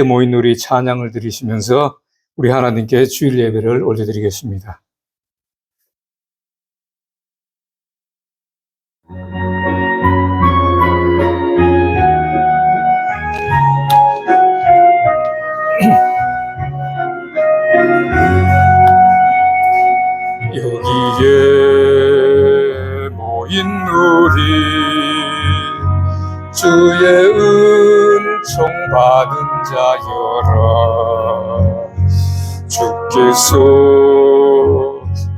모인 우리 찬양을 드리시면서 우리 하나님께 주일 예배를 올려드리겠습니다. 여기에 모인 우리 주의 은총 받은 자여라. 주께서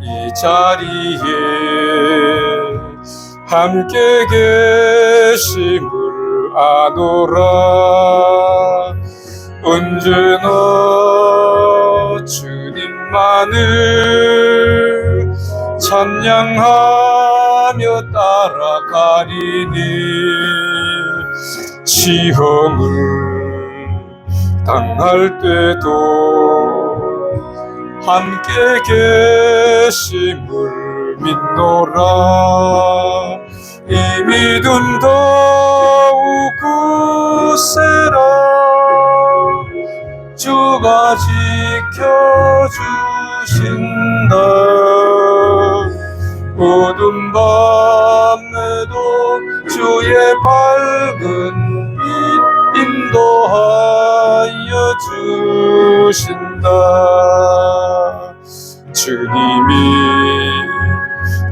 이 자리에 함께 계심을 아노라. 언제나 주님만을 찬양하며 따라가리니 시험을 당할 때도 함께 계심을 믿노라. 이 믿음 더욱 굳세라. 주가 지켜주신다. 어두운 밤에도 주의 밝은 빛 인도하여 주신다. 주님이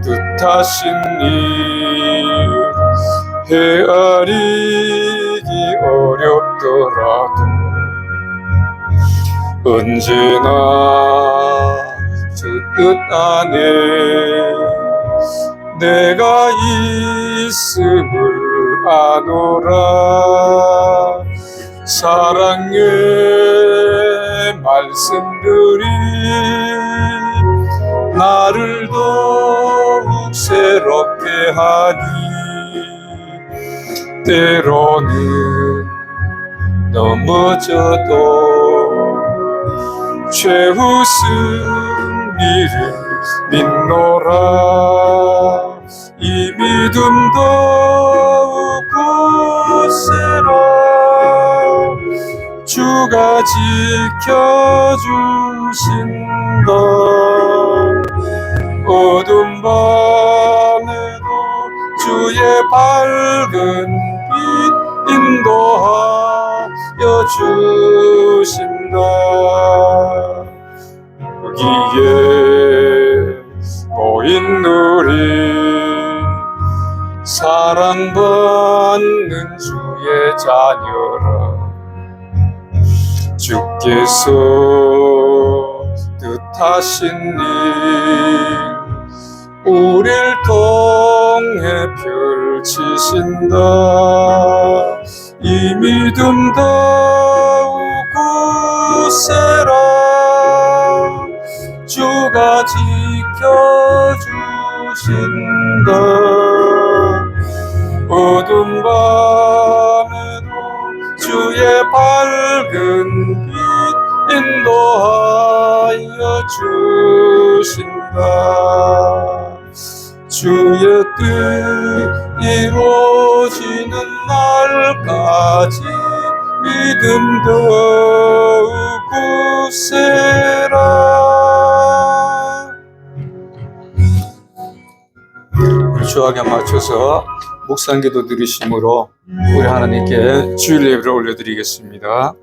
뜻하신 일 헤아리기 어렵더라도 언제나 주 뜻 안에 내가 있음을 아노라. 사랑의 말씀들이 나를 더욱 새롭게 하니 때로는 넘어져도 최후 승리를 믿노라. 이 믿음 더욱 굳세라. 주가 지켜주신다. 어두운 밤에도 주의 밝은 빛 인도하여 주신다. 여기에 모인 우리 사랑받는 주의 자녀라. 주께서 뜻하신 일 우릴 통해 펼치신다. 이 믿음 더욱 굳세라. 주가 지켜주신다. 어두운 밤에도 주의 밝은 빛 인도하여 주신다. 주의 뜻 이루어지는 날까지 믿음 더욱 굳세라. 주하게 맞춰서 묵상기도 드리심으로 우리 하나님께 주일 예배를 올려드리겠습니다.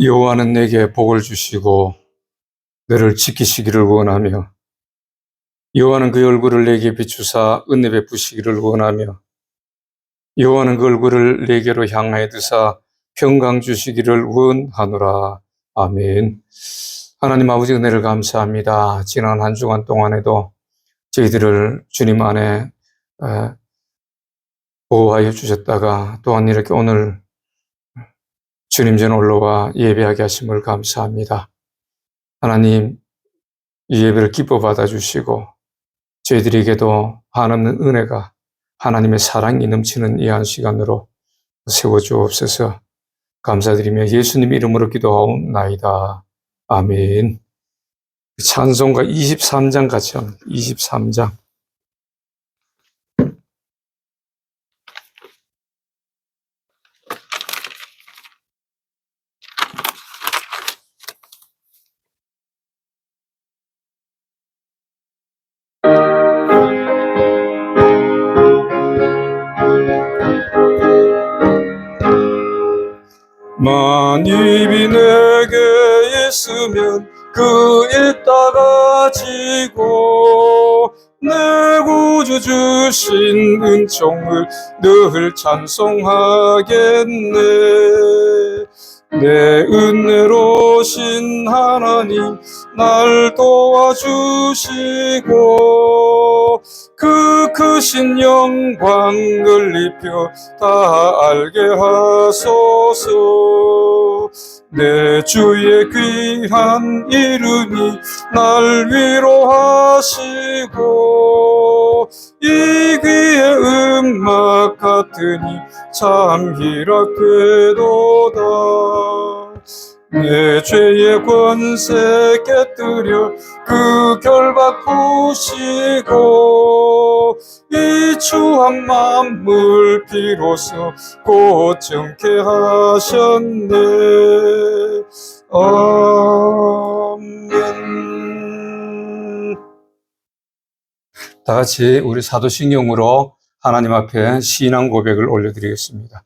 여호와는 내게 복을 주시고 너를 지키시기를 원하며 여호와는 그 얼굴을 내게 비추사 은혜 베푸시기를 원하며 여호와는 그 얼굴을 내게로 향하여 드사 평강 주시기를 원하노라. 아멘. 하나님 아버지 은혜를 감사합니다. 지난 한 주간 동안에도 저희들을 주님 안에 보호하여 주셨다가 또한 이렇게 오늘 주님 전 올라와 예배하게 하심을 감사합니다. 하나님, 이 예배를 기뻐 받아주시고 저희들에게도 한없는 은혜가 하나님의 사랑이 넘치는 이 한 시간으로 세워주옵소서. 감사드리며 예수님 이름으로 기도하옵나이다. 아멘. 찬송가 23장 같이 합니다. 23장. 만입이 내게 있으면 그 일 따가지고 내 구주 주신 은총을 늘 찬송하겠네. 내 은혜로신 하나님 날 도와주시고 그 크신 영광을 입혀 다 알게 하소서. 내 주의 귀한 이름이 날 위로하시고 이 귀의 음악 같으니 참 희락되도다. 내 죄의 권세 깨뜨려 그 결박 푸시고 이 추한 만물 비로소 고정케 하셨네. 아멘. 다 같이 우리 사도신경으로 하나님 앞에 신앙 고백을 올려드리겠습니다.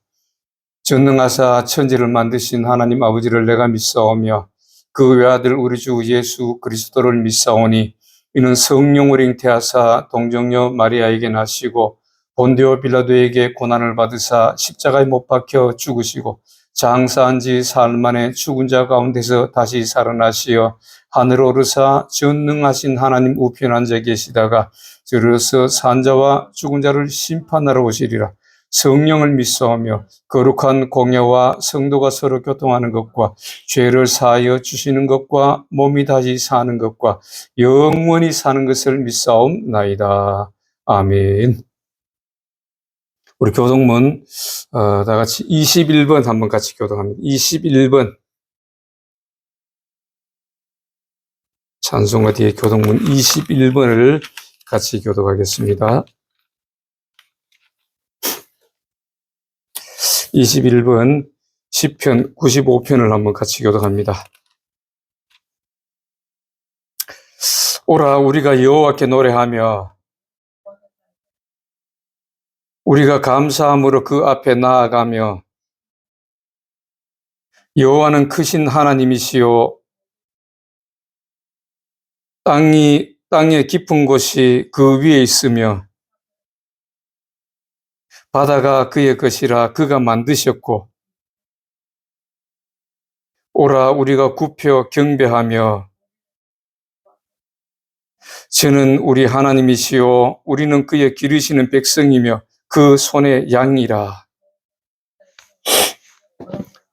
전능하사 천지를 만드신 하나님 아버지를 내가 믿사오며 그 외아들 우리 주 예수 그리스도를 믿사오니 이는 성령을 잉태하사 동정녀 마리아에게 나시고 본디오 빌라도에게 고난을 받으사 십자가에 못 박혀 죽으시고 장사한 지 사흘 만에 죽은 자 가운데서 다시 살아나시어 하늘로 오르사 전능하신 하나님 우편 앉아 계시다가 저리로서 산 자와 죽은 자를 심판하러 오시리라. 성령을 믿사오며 거룩한 공예와 성도가 서로 교통하는 것과 죄를 사하여 주시는 것과 몸이 다시 사는 것과 영원히 사는 것을 믿사옵나이다. 아멘. 우리 교동문 다 같이 21번 한번 같이 교동합니다. 21번 찬송가 뒤에 교동문 21번을 같이 교독하겠습니다. 21번 시편 95편을 한번 같이 교독합니다. 오라 우리가 여호와께 노래하며 우리가 감사함으로 그 앞에 나아가며 여호와는 크신 하나님이시요 땅의 깊은 곳이 그 위에 있으며 바다가 그의 것이라 그가 만드셨고 오라 우리가 굽혀 경배하며 저는 우리 하나님이시요 우리는 그의 기르시는 백성이며 그 손의 양이라.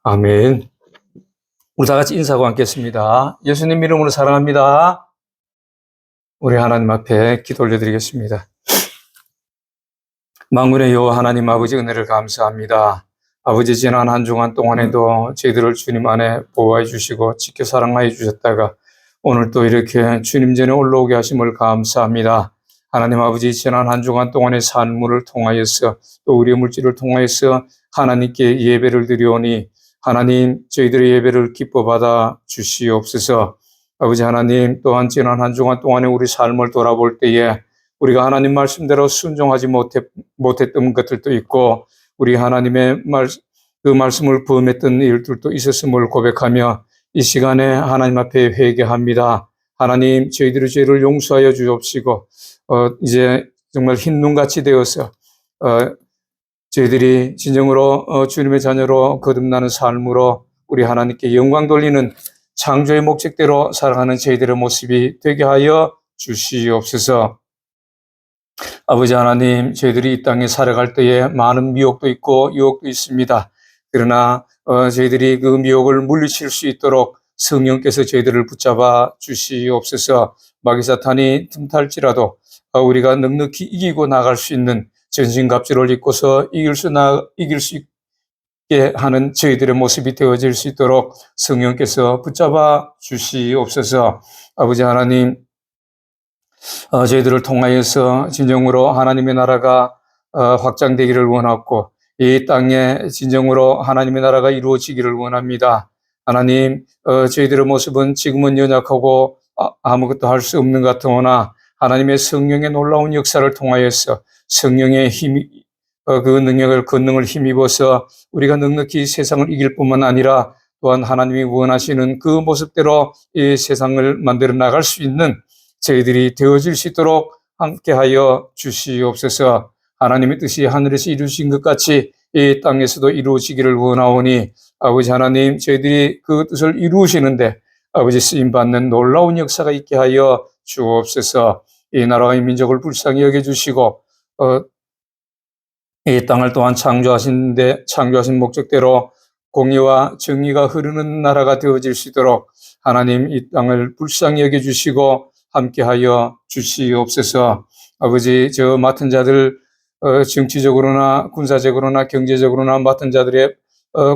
아멘. 우리 다 같이 인사하고 앉겠습니다. 예수님 이름으로 사랑합니다. 우리 하나님 앞에 기도 올려드리겠습니다. 만군의 여호와 하나님 아버지 은혜를 감사합니다. 아버지 지난 한 주간 동안에도 저희들을 주님 안에 보호해 주시고 지켜 사랑하여 주셨다가 오늘 또 이렇게 주님 전에 올라오게 하심을 감사합니다. 하나님 아버지 지난 한 주간 동안의 삶을 통하여서 또 우리의 물질을 통하여서 하나님께 예배를 드리오니 하나님 저희들의 예배를 기뻐 받아 주시옵소서. 아버지 하나님 또한 지난 한 주간 동안의 우리 삶을 돌아볼 때에 우리가 하나님 말씀대로 순종하지 못했던 것들도 있고 우리 하나님의 그 말씀을 범했던 일들도 있었음을 고백하며 이 시간에 하나님 앞에 회개합니다. 하나님 저희들의 죄를 용서하여 주옵시고 이제 정말 흰 눈같이 되어서 저희들이 진정으로 주님의 자녀로 거듭나는 삶으로 우리 하나님께 영광 돌리는 창조의 목적대로 살아가는 저희들의 모습이 되게 하여 주시옵소서. 아버지 하나님, 저희들이 이 땅에 살아갈 때에 많은 미혹도 있고 유혹도 있습니다. 그러나 저희들이 그 미혹을 물리칠 수 있도록 성령께서 저희들을 붙잡아 주시옵소서. 마귀 사탄이 틈탈지라도 우리가 넉넉히 이기고 나갈 수 있는 전신갑주를 입고서 이길 수 있게 하는 저희들의 모습이 되어질 수 있도록 성령께서 붙잡아 주시옵소서. 아버지 하나님, 저희들을 통하여서 진정으로 하나님의 나라가 확장되기를 원하고 이 땅에 진정으로 하나님의 나라가 이루어지기를 원합니다. 하나님, 저희들의 모습은 지금은 연약하고 아무것도 할 수 없는 것 같으나 하나님의 성령의 놀라운 역사를 통하여서 성령의 힘, 그 능력을, 권능을 힘입어서 우리가 넉넉히 세상을 이길 뿐만 아니라 또한 하나님이 원하시는 그 모습대로 이 세상을 만들어 나갈 수 있는 저희들이 되어질 수 있도록 함께하여 주시옵소서. 하나님의 뜻이 하늘에서 이루어진 것 같이 이 땅에서도 이루어지기를 원하오니 아버지 하나님, 저희들이 그 뜻을 이루시는데 아버지 쓰임받는 놀라운 역사가 있게 하여 주옵소서. 이 나라와 이 민족을 불쌍히 여겨주시고 이 땅을 또한 창조하신 목적대로 공의와 정의가 흐르는 나라가 되어질 수 있도록 하나님, 이 땅을 불쌍히 여겨주시고 함께하여 주시옵소서. 아버지, 저 맡은 자들, 정치적으로나 군사적으로나 경제적으로나 맡은 자들의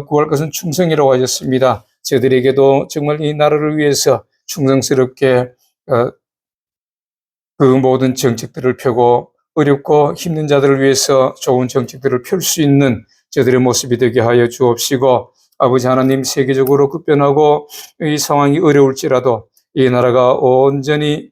구할 것은 충성이라고 하셨습니다. 저들에게도 정말 이 나라를 위해서 충성스럽게 그 모든 정책들을 펴고 어렵고 힘든 자들을 위해서 좋은 정책들을 펼 수 있는 저들의 모습이 되게 하여 주옵시고, 아버지 하나님, 세계적으로 급변하고 이 상황이 어려울지라도 이 나라가 온전히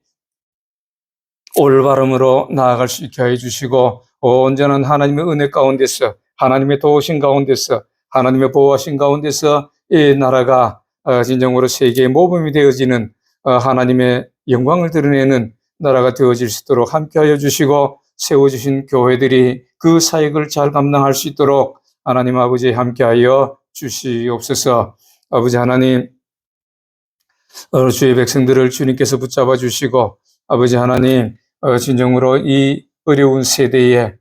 올바름으로 나아갈 수 있게 하여 주시고, 온전한 하나님의 은혜 가운데서, 하나님의 도우신 가운데서, 하나님의 보호하신 가운데서 이 나라가 진정으로 세계의 모범이 되어지는 하나님의 영광을 드러내는 나라가 되어질 수 있도록 함께하여 주시고, 세워주신 교회들이 그 사역을 잘 감당할 수 있도록 하나님 아버지 함께하여 주시옵소서. 아버지 하나님, 주의 백성들을 주님께서 붙잡아 주시고, 아버지 하나님, 진정으로 이 어려운 세대에,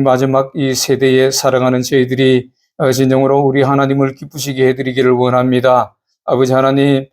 마지막 이 세대에 살아가는 저희들이 진정으로 우리 하나님을 기쁘시게 해드리기를 원합니다. 아버지 하나님,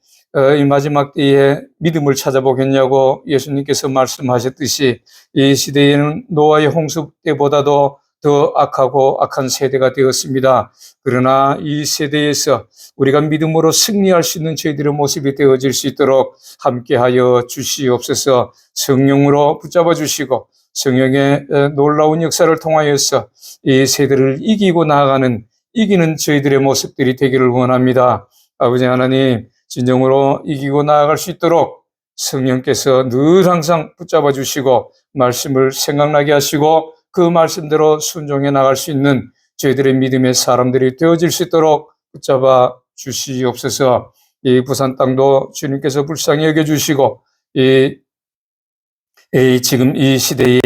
이 마지막 때에 믿음을 찾아보겠냐고 예수님께서 말씀하셨듯이 이 시대에는 노아의 홍수 때보다도 더 악한 세대가 되었습니다. 그러나 이 세대에서 우리가 믿음으로 승리할 수 있는 저희들의 모습이 되어질 수 있도록 함께하여 주시옵소서. 성령으로 붙잡아 주시고 성령의 놀라운 역사를 통하여서 이 세대를 이기는 저희들의 모습들이 되기를 원합니다. 아버지 하나님, 진정으로 이기고 나아갈 수 있도록 성령께서 늘 항상 붙잡아 주시고 말씀을 생각나게 하시고 그 말씀대로 순종해 나갈 수 있는 저희들의 믿음의 사람들이 되어질 수 있도록 붙잡아 주시옵소서. 이 부산 땅도 주님께서 불쌍히 여겨주시고 지금 이 시대에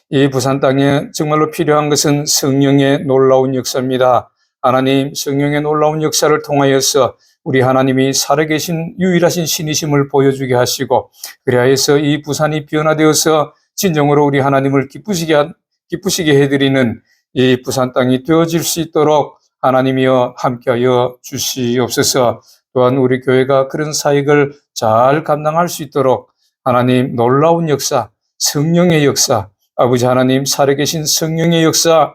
이 부산 땅에 정말로 필요한 것은 성령의 놀라운 역사입니다. 하나님, 성령의 놀라운 역사를 통하여서 우리 하나님이 살아계신 유일하신 신이심을 보여주게 하시고, 그리하여서 이 부산이 변화되어서 진정으로 우리 하나님을 기쁘시게 해드리는 이 부산 땅이 되어질 수 있도록 하나님이여 함께하여 주시옵소서. 또한 우리 교회가 그런 사역을 잘 감당할 수 있도록 하나님, 놀라운 역사, 성령의 역사, 아버지 하나님, 살아계신 성령의 역사,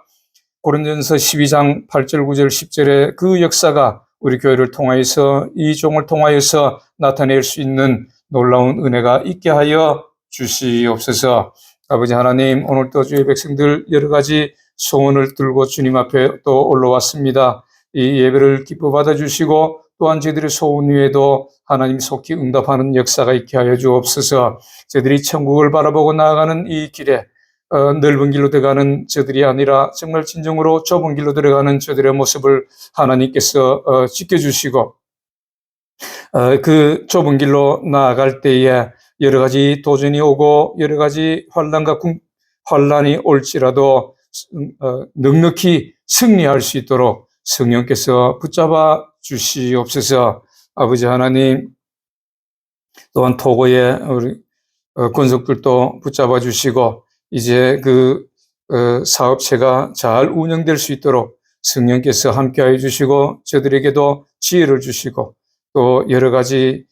고린도전서 12장 8절 9절 10절의 그 역사가 우리 교회를 통하여서 이 종을 통하여서 나타낼 수 있는 놀라운 은혜가 있게 하여 주시옵소서. 아버지 하나님, 오늘도 주의 백성들 여러 가지 소원을 들고 주님 앞에 또 올라왔습니다. 이 예배를 기뻐 받아주시고 또한 저희들의 소원 위에도 하나님 속히 응답하는 역사가 있게 하여 주옵소서. 저희들이 천국을 바라보고 나아가는 이 길에 넓은 길로 들어가는 저들이 아니라 정말 진정으로 좁은 길로 들어가는 저들의 모습을 하나님께서 지켜주시고 그 좁은 길로 나아갈 때에 여러 가지 도전이 오고 여러 가지 환란이 올지라도 넉넉히 승리할 수 있도록 성령께서 붙잡아 주시옵소서. 아버지 하나님, 또한 토고의 우리 권속들도 붙잡아 주시고 이제 그 사업체가 잘 운영될 수 있도록 성령께서 함께하여 주시고 저들에게도 지혜를 주시고 또 여러 가지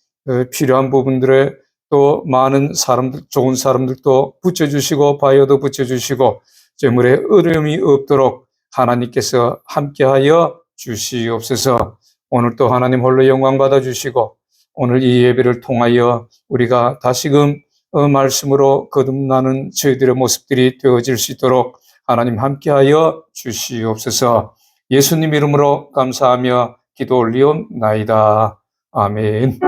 필요한 부분들에 또 많은 사람들, 좋은 사람들도 붙여주시고 바이어도 붙여주시고 재물에 어려움이 없도록 하나님께서 함께하여 주시옵소서. 오늘 또 하나님 홀로 영광 받아주시고 오늘 이 예배를 통하여 우리가 다시금 말씀으로 거듭나는 저희들의 모습들이 되어질 수 있도록 하나님 함께하여 주시옵소서. 예수님 이름으로 감사하며 기도 올리옵나이다. 아멘.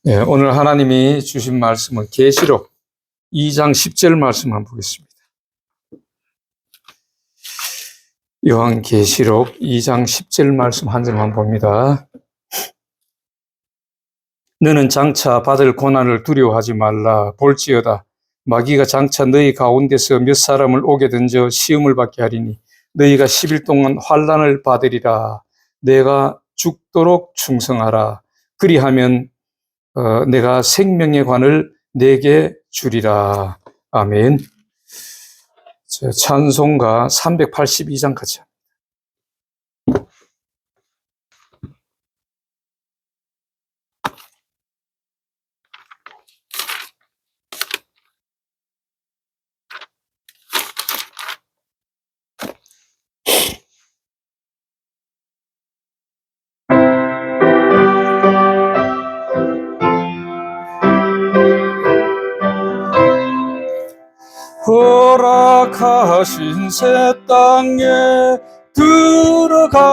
네, 오늘 하나님이 주신 말씀은 계시록 2장 10절 말씀 한번 보겠습니다. 요한계시록 2장 10절 말씀 한 절만 봅니다. 너는 장차 받을 고난을 두려워하지 말라. 볼지어다 마귀가 장차 너희 가운데서 몇 사람을 옥에 던져 시험을 받게 하리니 너희가 10일 동안 환난을 받으리라. 내가 죽도록 충성하라. 그리하면 내가 생명의 관을 내게 주리라. 아멘. 찬송가 382장 같이 합니다. 허락하신 새 땅에 들어가려면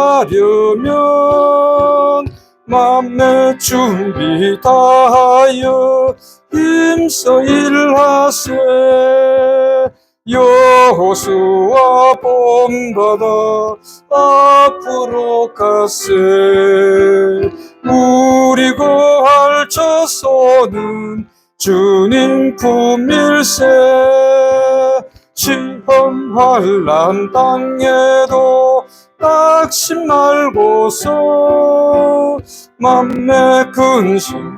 맘의 준비 다하여 힘써 일하세. 여호수아 본받아 앞으로 가세. 우리 고할 저소는 주님 품일세. 시험 환난 땅에도 낙심 말고서 맘에 근심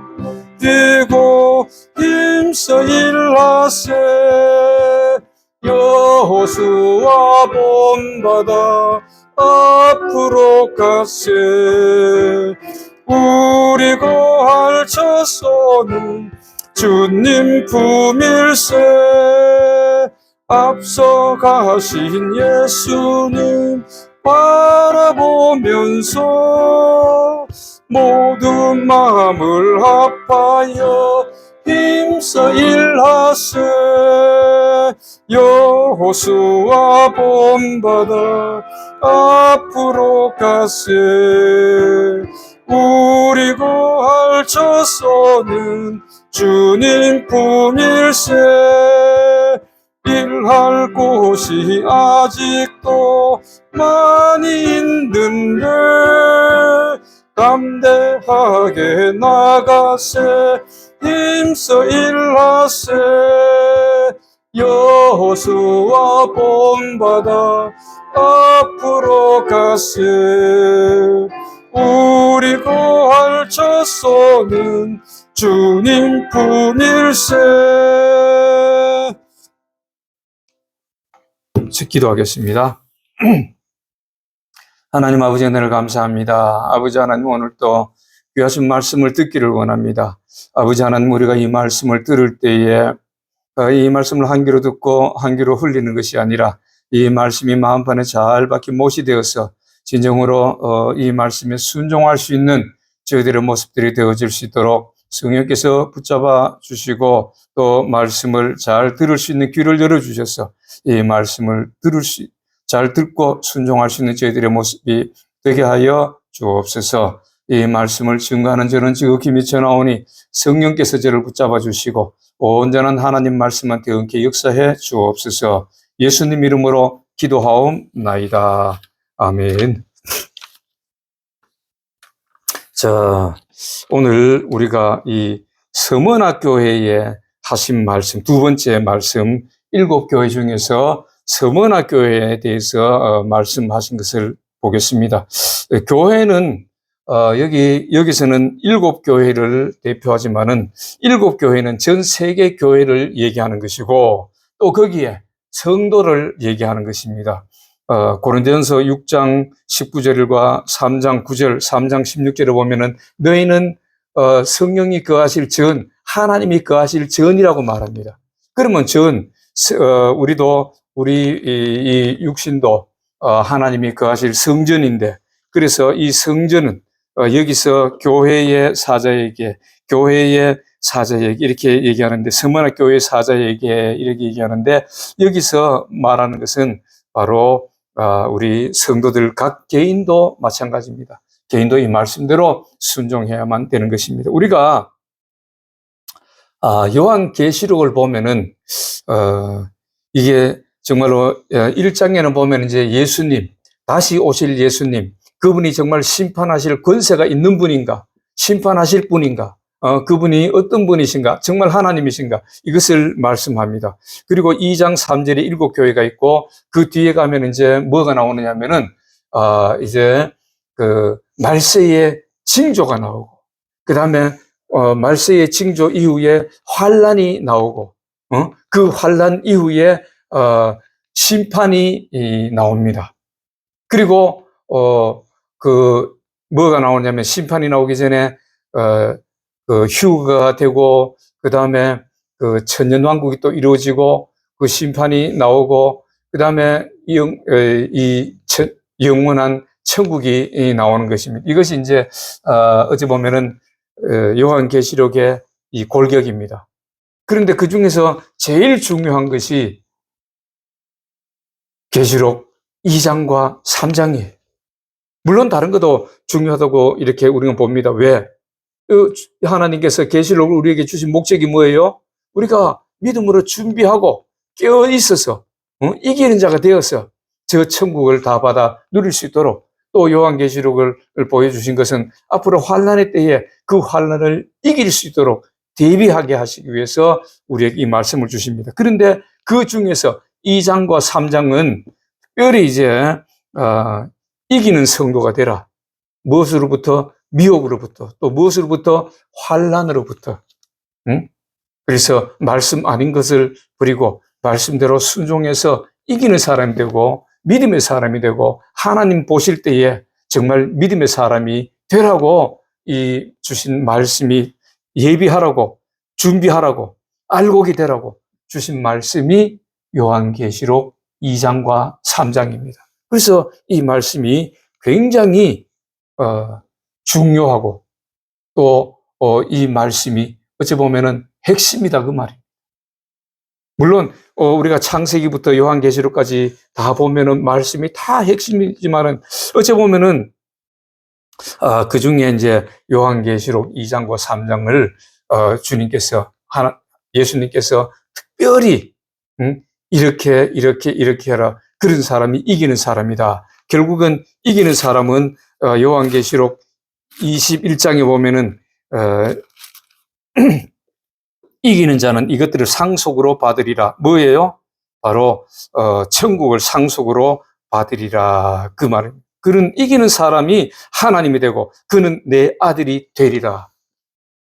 뛰고 힘써 일하세. 여호수아 본받아 앞으로 가세. 우리 고할 저소는 주님 품일세. 앞서가신 예수님 바라보면서 모든 마음을 합하여 힘써 일하세. 여호수아 본받아 앞으로 가세. 우리 고할 저소는 주님 품일세. 일할 곳이 아직도 많이 있는데 담대하게 나가세. 힘써 일하세. 여호수아 본받아 앞으로 가세. 우리 고할 저소는 주님 품일세. 기도하겠습니다. 하나님 아버지 은혜를 감사합니다. 아버지 하나님 오늘 또 귀하신 말씀을 듣기를 원합니다. 아버지 하나님 우리가 이 말씀을 들을 때에 이 말씀을 한 귀로 듣고 한 귀로 흘리는 것이 아니라 이 말씀이 마음판에 잘 박힌 못이 되어서 진정으로 이 말씀에 순종할 수 있는 저희들의 모습들이 되어질 수 있도록 성령께서 붙잡아 주시고 또 말씀을 잘 들을 수 있는 귀를 열어주셔서 이 말씀을 잘 듣고 순종할 수 있는 저희들의 모습이 되게 하여 주옵소서. 이 말씀을 증거하는 저는 지극히 미쳐나오니 성령께서 저를 붙잡아 주시고 온전한 하나님 말씀한테 은혜 역사해 주옵소서. 예수님 이름으로 기도하옵나이다. 아멘. 자, 오늘 우리가 이 서머나 교회의 하신 말씀, 두 번째 말씀, 7교회 중에서 서머나 교회에 대해서 말씀하신 것을 보겠습니다. 교회는 여기서는 7교회를 대표하지만은 7교회는 전 세계 교회를 얘기하는 것이고 또 거기에 성도를 얘기하는 것입니다. 고린도전서 6장 19절과 3장 9절, 3장 16절에 보면은 너희는 성령이 거하실 전, 하나님이 거하실 전이라고 말합니다. 그러면 우리도 이 육신도 하나님이 거하실 성전인데, 그래서 이 성전은 여기서 교회의 사자에게 이렇게 얘기하는데, 서머나 교회 사자에게 이렇게 얘기하는데, 여기서 말하는 것은 바로 우리 성도들 각 개인도 마찬가지입니다. 개인도 이 말씀대로 순종해야만 되는 것입니다. 우리가 요한계시록을 보면은 이게 정말로 1장에는 보면 이제 예수님, 다시 오실 예수님, 그분이 정말 심판하실 권세가 있는 분인가, 심판하실 분인가, 그분이 어떤 분이신가, 정말 하나님이신가, 이것을 말씀합니다. 그리고 2장 3절에 7교회가 있고, 그 뒤에 가면 이제 뭐가 나오느냐면은 이제 그 말세의 징조가 나오고, 그 다음에 말세의 징조 이후에 환란이 나오고, 그 환란 이후에 심판이 나옵니다. 그리고 뭐가 나오냐면, 심판이 나오기 전에 그 휴거가 되고, 그 다음에 그 천년왕국이 또 이루어지고, 그 심판이 나오고, 그 다음에 영원한 천국이 나오는 것입니다. 이것이 이제 어찌 보면은 요한계시록의 이 골격입니다. 그런데 그 중에서 제일 중요한 것이 계시록 2장과 3장이에요. 물론 다른 것도 중요하다고 이렇게 우리는 봅니다. 왜? 하나님께서 계시록을 우리에게 주신 목적이 뭐예요? 우리가 믿음으로 준비하고 깨어 있어서 이기는 자가 되어서 저 천국을 다 받아 누릴 수 있도록, 또 요한계시록을 보여주신 것은 앞으로 환난의 때에 그 환난을 이길 수 있도록 대비하게 하시기 위해서 우리에게 이 말씀을 주십니다. 그런데 그 중에서 2장과 3장은 특별히 이제 이기는 성도가 되라. 무엇으로부터? 미혹으로부터. 또 무엇으로부터? 환난으로부터. 그래서 말씀 아닌 것을 버리고 말씀대로 순종해서 이기는 사람이 되고 믿음의 사람이 되고, 하나님 보실 때에 정말 믿음의 사람이 되라고 이 주신 말씀이, 예비하라고, 준비하라고, 알곡이 되라고 주신 말씀이 요한계시록 2장과 3장입니다. 그래서 이 말씀이 굉장히 중요하고, 또 이 말씀이 어찌 보면은 핵심이다, 그 말이에요. 물론 우리가 창세기부터 요한계시록까지 다 보면은 말씀이 다 핵심이지만은, 어찌 보면은 그 중에 이제 요한계시록 2장과 3장을 예수님께서 특별히 이렇게 해라, 그런 사람이 이기는 사람이다. 결국은 이기는 사람은 요한계시록 21장에 보면은 이기는 자는 이것들을 상속으로 받으리라. 뭐예요? 바로 천국을 상속으로 받으리라, 그 말입니다. 그는 이기는 사람이 하나님이 되고 그는 내 아들이 되리라.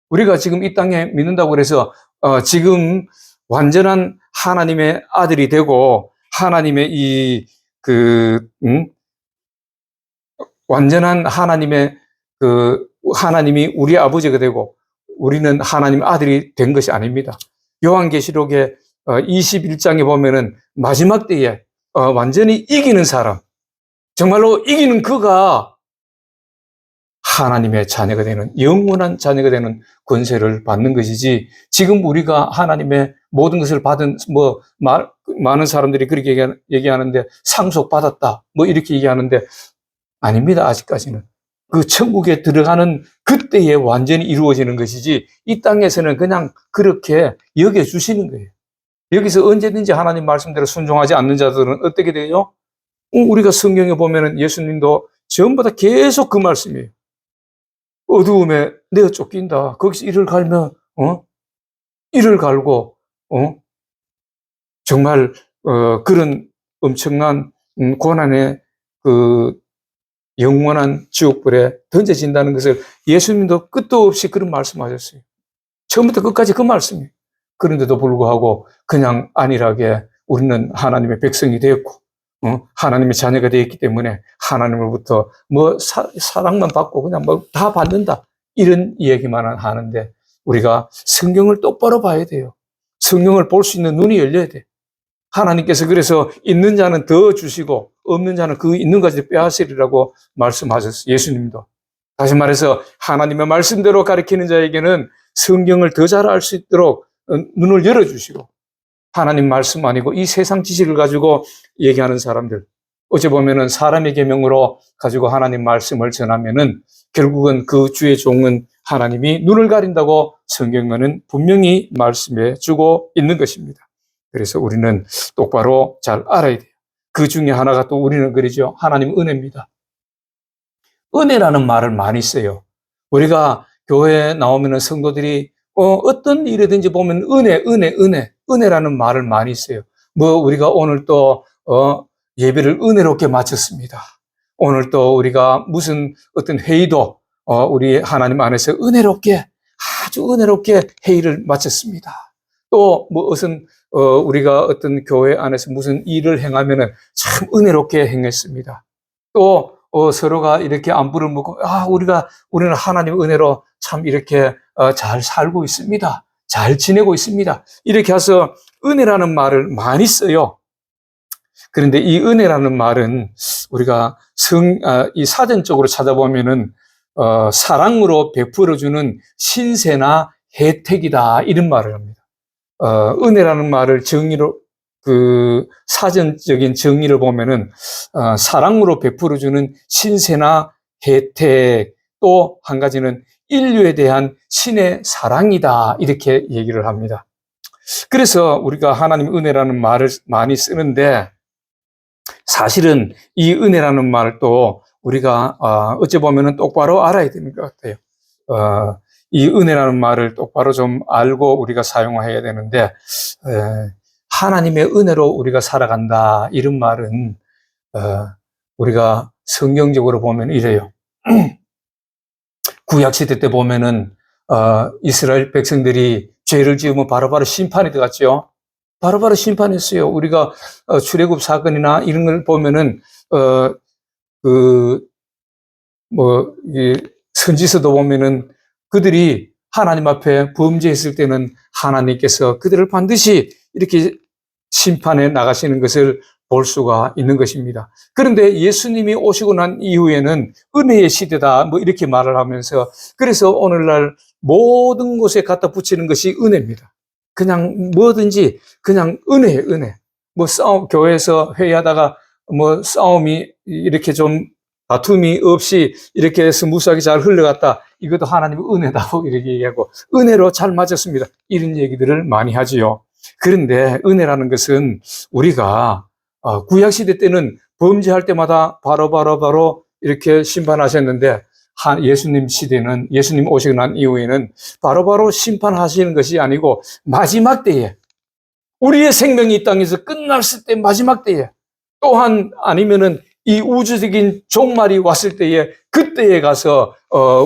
우리가 지금 이 땅에 믿는다고 그래서 지금 완전한 하나님의 아들이 되고, 하나님의 완전한 하나님이 우리 아버지가 되고 우리는 하나님 아들이 된 것이 아닙니다. 요한계시록의 21장에 보면은 마지막 때에 완전히 이기는 사람, 정말로 이기는 그가 하나님의 자녀가 되는, 영원한 자녀가 되는 권세를 받는 것이지, 지금 우리가 하나님의 모든 것을 받은, 많은 사람들이 그렇게 얘기하는데 상속받았다, 이렇게 얘기하는데, 아닙니다. 아직까지는. 그 천국에 들어가는 그때에 완전히 이루어지는 것이지, 이 땅에서는 그냥 그렇게 여겨주시는 거예요. 여기서 언제든지 하나님 말씀대로 순종하지 않는 자들은 어떻게 돼요? 우리가 성경에 보면은 예수님도 전부 다 계속 그 말씀이에요. 어두움에 내어 쫓긴다. 거기서 이를 갈면, 이를 갈고, 정말 그런 엄청난 고난의 그 영원한 지옥불에 던져진다는 것을 예수님도 끝도 없이 그런 말씀하셨어요. 처음부터 끝까지 그 말씀이에요. 그런데도 불구하고 그냥 안일하게 우리는 하나님의 백성이 되었고 하나님의 자녀가 되었기 때문에 하나님으로부터 뭐 사랑만 받고 그냥 뭐 다 받는다 이런 얘기만 하는데 우리가 성경을 똑바로 봐야 돼요. 성경을 볼 수 있는 눈이 열려야 돼. 하나님께서 그래서 있는 자는 더 주시고 없는 자는 그 있는 것을 빼앗으리라고 말씀하셨어요. 예수님도. 다시 말해서 하나님의 말씀대로 가르치는 자에게는 성경을 더 잘 알 수 있도록 눈을 열어주시고 하나님 말씀 아니고 이 세상 지식을 가지고 얘기하는 사람들 어찌 보면은 사람의 계명으로 가지고 하나님 말씀을 전하면은 결국은 그 주의 종은 하나님이 눈을 가린다고 성경에는 분명히 말씀해 주고 있는 것입니다. 그래서 우리는 똑바로 잘 알아야 돼요. 그 중에 하나가 또 우리는 그러죠. 하나님 은혜입니다. 은혜라는 말을 많이 써요. 우리가 교회에 나오면 성도들이 어떤 일이든지 보면 은혜라는 말을 많이 써요. 뭐 우리가 오늘 또 예배를 은혜롭게 마쳤습니다. 오늘 또 우리가 무슨 어떤 회의도 우리 하나님 안에서 아주 은혜롭게 회의를 마쳤습니다. 또 무슨 우리가 어떤 교회 안에서 무슨 일을 행하면은 참 은혜롭게 행했습니다. 또 서로가 이렇게 안부를 묻고 우리는 하나님의 은혜로 참 이렇게 잘 살고 있습니다. 잘 지내고 있습니다. 이렇게 해서 은혜라는 말을 많이 써요. 그런데 이 은혜라는 말은 우리가 이 사전적으로 찾아보면은 사랑으로 베풀어주는 신세나 혜택이다 이런 말을 합니다. 은혜라는 말을 정의로 사전적인 정의를 보면은 사랑으로 베풀어주는 신세나 혜택, 또 한 가지는 인류에 대한 신의 사랑이다 이렇게 얘기를 합니다. 그래서 우리가 하나님 은혜라는 말을 많이 쓰는데 사실은 이 은혜라는 말도 우리가 어찌 보면은 똑바로 알아야 되는 것 같아요. 이 은혜라는 말을 똑바로 좀 알고 우리가 사용해야 되는데 하나님의 은혜로 우리가 살아간다 이런 말은 우리가 성경적으로 보면 이래요. 구약시대 때 보면은 이스라엘 백성들이 죄를 지으면 바로바로 심판이 들어갔죠. 바로바로 심판했어요. 우리가 출애굽 사건이나 이런 걸 보면은 선지서도 보면은 그들이 하나님 앞에 범죄했을 때는 하나님께서 그들을 반드시 이렇게 심판해 나가시는 것을 볼 수가 있는 것입니다. 그런데 예수님이 오시고 난 이후에는 은혜의 시대다 뭐 이렇게 말을 하면서 그래서 오늘날 모든 곳에 갖다 붙이는 것이 은혜입니다. 그냥 뭐든지 그냥 은혜예요, 은혜. 뭐 교회에서 회의하다가 뭐 싸움이 이렇게 좀 다툼이 없이 이렇게 해서 무수하게 잘 흘러갔다. 이것도 하나님의 은혜다고 이렇게 얘기하고 은혜로 잘 맞았습니다. 이런 얘기들을 많이 하지요. 그런데 은혜라는 것은 우리가 구약시대 때는 범죄할 때마다 바로 이렇게 심판하셨는데 예수님 시대는 예수님 오시고 난 이후에는 바로바로 심판하시는 것이 아니고 마지막 때에 우리의 생명이 이 땅에서 끝났을 때 마지막 때에 또한 아니면은 이 우주적인 종말이 왔을 때에 그때에 가서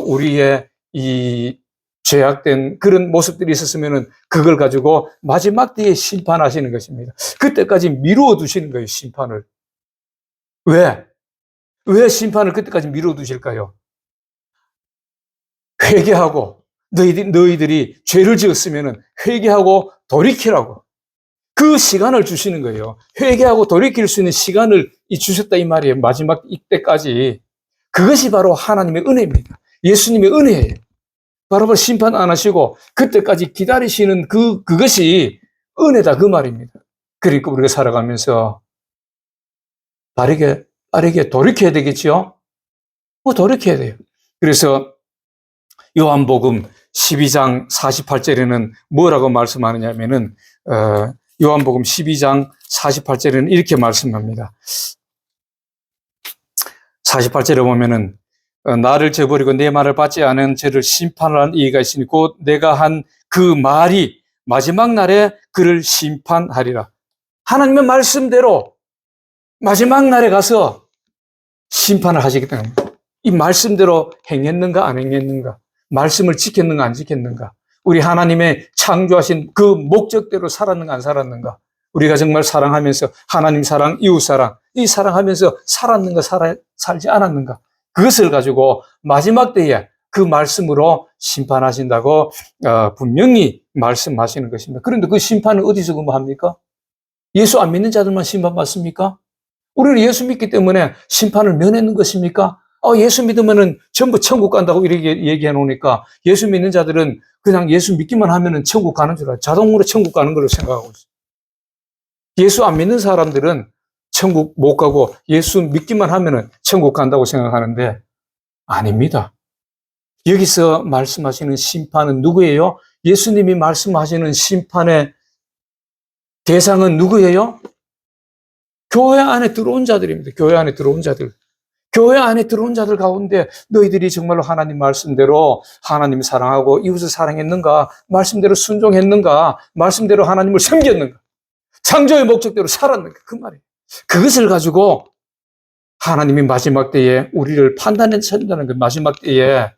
우리의 이 죄악된 그런 모습들이 있었으면은 그걸 가지고 마지막 때에 심판하시는 것입니다. 그때까지 미루어 두시는 거예요, 심판을. 왜 심판을 그때까지 미루어 두실까요? 회개하고 너희들이 죄를 지었으면은 회개하고 돌이키라고. 그 시간을 주시는 거예요. 회개하고 돌이킬 수 있는 시간을 주셨다 이 말이에요. 마지막 이때까지. 그것이 바로 하나님의 은혜입니다. 예수님의 은혜예요. 바로 심판 안 하시고 그때까지 기다리시는 그것이 은혜다 그 말입니다. 그러니까 우리가 살아가면서 빠르게 돌이켜야 되겠죠? 돌이켜야 돼요. 그래서 요한복음 12장 48절에는 뭐라고 말씀하느냐면은 요한복음 12장 48절에는 이렇게 말씀합니다. 48절에 보면은 나를 저버리고 내 말을 받지 않은 저를 심판하는 이가 있으니 곧 내가 한 그 말이 마지막 날에 그를 심판하리라. 하나님의 말씀대로 마지막 날에 가서 심판을 하시기 때문에 이 말씀대로 행했는가 안 행했는가, 말씀을 지켰는가 안 지켰는가, 우리 하나님의 창조하신 그 목적대로 살았는가 안 살았는가, 우리가 정말 사랑하면서 하나님 사랑, 이웃 사랑, 이 사랑하면서 살았는가 살지 않았는가, 그것을 가지고 마지막 때에 그 말씀으로 심판하신다고 분명히 말씀하시는 것입니다. 그런데 그 심판은 어디서 근무합니까? 예수 안 믿는 자들만 심판받습니까? 우리는 예수 믿기 때문에 심판을 면했는 것입니까? 예수 믿으면은 전부 천국 간다고 이렇게 얘기해 놓으니까 예수 믿는 자들은 그냥 예수 믿기만 하면은 천국 가는 줄 알아요. 자동으로 천국 가는 걸로 생각하고 있어요. 예수 안 믿는 사람들은 천국 못 가고 예수 믿기만 하면은 천국 간다고 생각하는데 아닙니다. 여기서 말씀하시는 심판은 누구예요? 예수님이 말씀하시는 심판의 대상은 누구예요? 교회 안에 들어온 자들입니다. 교회 안에 들어온 자들. 교회 안에 들어온 자들 가운데 너희들이 정말로 하나님 말씀대로 하나님 사랑하고 이웃을 사랑했는가? 말씀대로 순종했는가? 말씀대로 하나님을 섬겼는가? 창조의 목적대로 살았는가? 그 말이에요. 그것을 가지고 하나님이 마지막 때에 우리를 판단하신다는 그 마지막 때에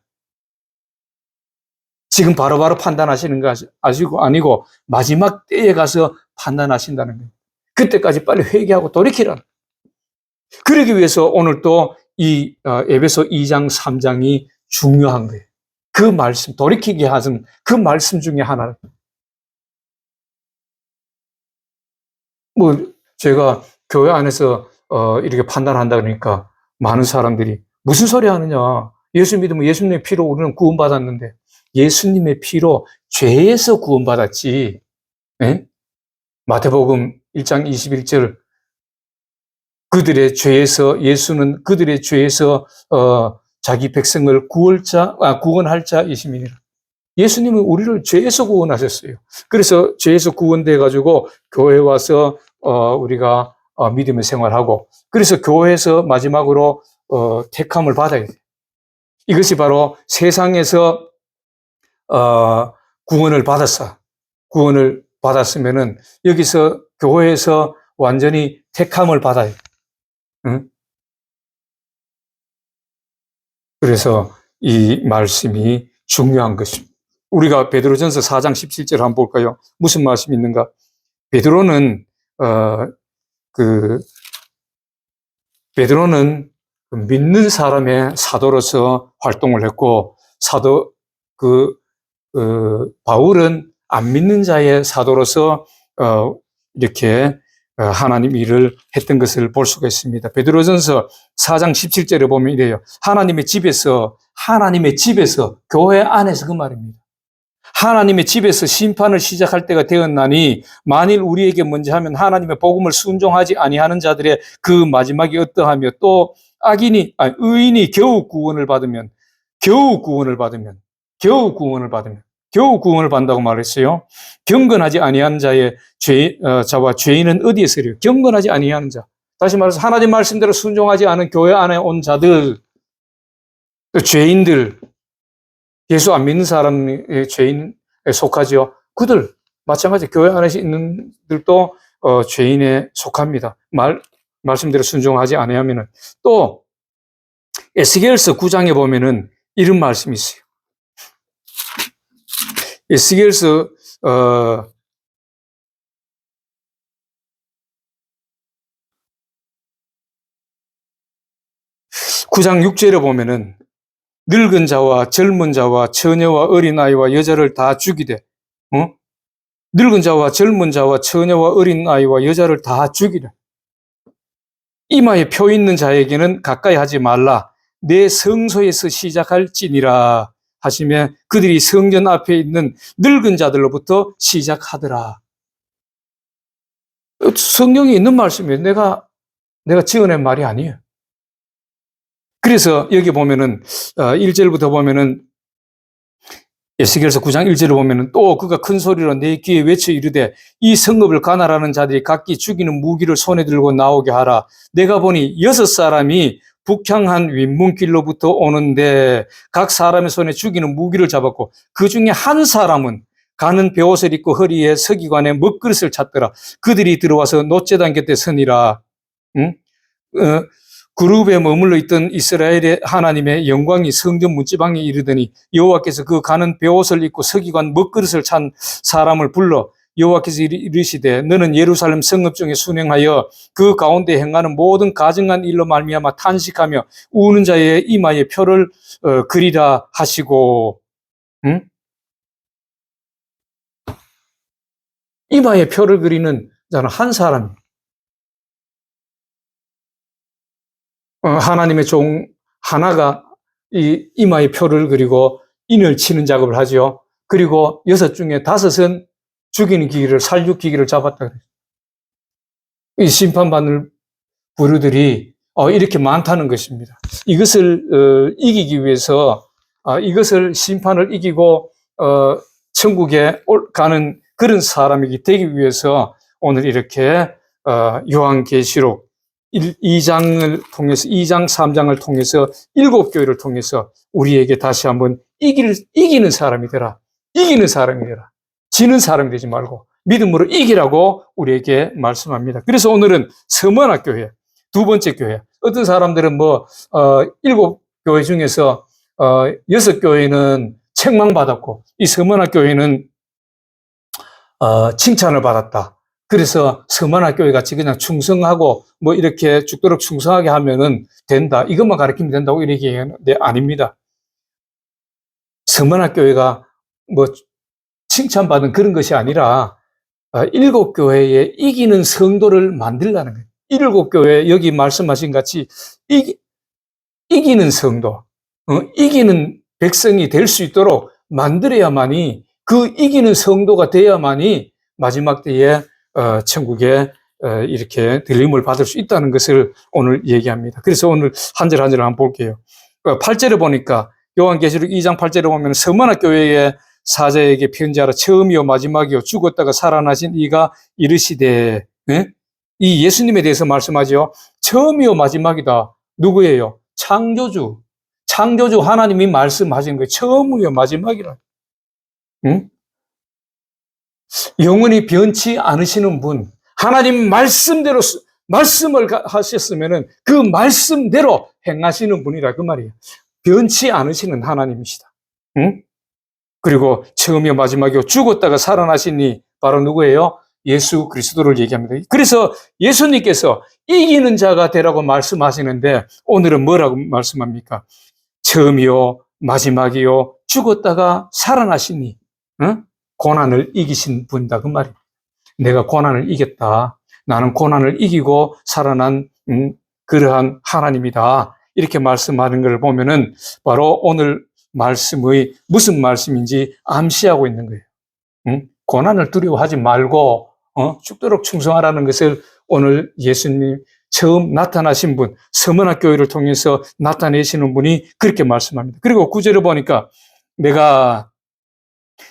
지금 바로바로 판단하시는 거 아니고 마지막 때에 가서 판단하신다는 거예요. 그때까지 빨리 회개하고 돌이키라. 그러기 위해서 오늘 또 이 에베소 2장 3장이 중요한 거예요. 그 말씀, 돌이키게 하는 그 말씀 중에 하나. 제가 교회 안에서 이렇게 판단한다 그러니까 많은 사람들이 무슨 소리 하느냐. 예수 믿으면 예수님의 피로 우리는 구원받았는데 예수님의 피로 죄에서 구원받았지. 에? 마태복음 1장 21절 그들의 죄에서 예수는 그들의 죄에서 자기 백성을 구원할 자이심이니라. 예수님은 우리를 죄에서 구원하셨어요. 그래서 죄에서 구원돼 가지고 교회 와서 우리가 믿음의 생활하고 그래서 교회에서 마지막으로 택함을 받아야 돼요. 이것이 바로 세상에서 구원을 받았으면은 여기서 교회에서 완전히 택함을 받아야 돼요. 응? 그래서 이 말씀이 중요한 것입니다. 우리가 베드로전서 4장 17절 한번 볼까요? 무슨 말씀이 있는가? 베드로는 믿는 사람의 사도로서 활동을 했고 바울은 안 믿는 자의 사도로서 이렇게 하나님 일을 했던 것을 볼 수가 있습니다. 베드로전서 4장 17절에 보면 이래요. 하나님의 집에서 교회 안에서 그 말입니다. 하나님의 집에서 심판을 시작할 때가 되었나니 만일 우리에게 먼저 하면 하나님의 복음을 순종하지 아니하는 자들의 그 마지막이 어떠하며 또 의인이 겨우 구원을 받는다고 말했어요. 경건하지 아니하는 자와 죄인은 어디에서 이래요? 경건하지 아니하는 자. 다시 말해서 하나님 말씀대로 순종하지 않은 교회 안에 온 자들, 죄인들, 예수 안 믿는 사람의 죄인에 속하죠. 그들 마찬가지 교회 안에 있는 들도 죄인에 속합니다. 말씀대로 순종하지 아니하면은. 또 에스겔서 9장에 보면은 이런 말씀이 있어요. 에스겔서 9장 6절에 보면은 늙은 자와 젊은 자와 처녀와 어린아이와 여자를 다 죽이되 늙은 자와 젊은 자와 처녀와 어린아이와 여자를 다 죽이래. 이마에 표 있는 자에게는 가까이 하지 말라. 내 성소에서 시작할지니라 하시며 그들이 성전 앞에 있는 늙은 자들로부터 시작하더라. 성경에 있는 말씀이에요. 내가 지어낸 말이 아니에요. 그래서 여기 보면은 1절부터 보면은 에스겔서 9장 1절을 보면은 또 그가 큰 소리로 내 귀에 외쳐 이르되 이 성읍을 가나라는 자들이 각기 죽이는 무기를 손에 들고 나오게 하라. 내가 보니 6사람이 북향한 윗문길로부터 오는데 각 사람의 손에 죽이는 무기를 잡았고 그 중에 한 사람은 가는 베옷을 입고 허리에 서기관의 먹그릇을 찾더라. 그들이 들어와서 놋제단 곁에 서니라. 응? 그룹에 머물러 있던 이스라엘의 하나님의 영광이 성전 문지방에 이르더니 여호와께서 그 가는 베옷을 입고 서기관 먹그릇을 찬 사람을 불러 여호와께서 이르시되 너는 예루살렘 성읍 중에 순행하여 그 가운데 행하는 모든 가증한 일로 말미암아 탄식하며 우는 자의 이마에 표를 그리라 하시고, 응? 이마에 표를 그리는 자는 한 사람, 하나님의 종 하나가 이 이마에 표를 그리고 인을 치는 작업을 하죠. 그리고 6 중에 5은 죽이는 기계를, 살육 기계를 잡았다 그래요. 이 심판받는 부류들이 이렇게 많다는 것입니다. 이것을 이기기 위해서, 이것을 심판을 이기고 천국에 가는 그런 사람이 되기 위해서 오늘 이렇게 요한계시록 2장을 통해서, 2장, 3장을 통해서 7교회를 통해서 우리에게 다시 한번 이기는 사람이 되라. 이기는 사람이 되라. 지는 사람이 되지 말고 믿음으로 이기라고 우리에게 말씀합니다. 그래서 오늘은 서머나 교회, 두 번째 교회. 어떤 사람들은 7교회 중에서 6교회는 책망받았고 이 서머나 교회는 칭찬을 받았다. 그래서 서머나 교회 같이 그냥 충성하고 이렇게 죽도록 충성하게 하면은 된다. 이것만 가르치면 된다고 이렇게 얘기하는데 아닙니다. 서머나 교회가 칭찬받은 그런 것이 아니라 7교회에 이기는 성도를 만들라는 거예요. 7교회 여기 말씀하신 같이 이기는 성도, 이기는 백성이 될 수 있도록 만들어야만이, 그 이기는 성도가 돼야만이 마지막 때에 천국에 이렇게 들림을 받을 수 있다는 것을 오늘 얘기합니다. 그래서 오늘 한 절 한 절 한번 볼게요. 8절에 보니까 요한계시록 2장 8절에 보면 서머나 교회의 사자에게 편지하라. 처음이요 마지막이요 죽었다가 살아나신 이가 이르시되, 이 예수님에 대해서 말씀하죠. 처음이요 마지막이다. 누구예요? 창조주 하나님이 말씀하신 거예요. 처음이요 마지막이라. 응? 영원히 변치 않으시는 분, 하나님 말씀대로 말씀을 하셨으면은 그 말씀대로 행하시는 분이라 그 말이에요. 변치 않으시는 하나님이시다. 응? 그리고 처음이요 마지막이요 죽었다가 살아나시니 바로 누구예요? 예수 그리스도를 얘기합니다. 그래서 예수님께서 이기는 자가 되라고 말씀하시는데 오늘은 뭐라고 말씀합니까? 처음이요 마지막이요 죽었다가 살아나시니, 고난을 이기신 분이다 그 말이에요. 내가 고난을 이겼다. 나는 고난을 이기고 살아난 그러한 하나님이다. 이렇게 말씀하는 걸 보면은 바로 오늘 말씀의 무슨 말씀인지 암시하고 있는 거예요. 고난을 두려워하지 말고 죽도록 충성하라는 것을 오늘 예수님 처음 나타나신 분, 서머나 교회를 통해서 나타내시는 분이 그렇게 말씀합니다. 그리고 9절을 보니까 내가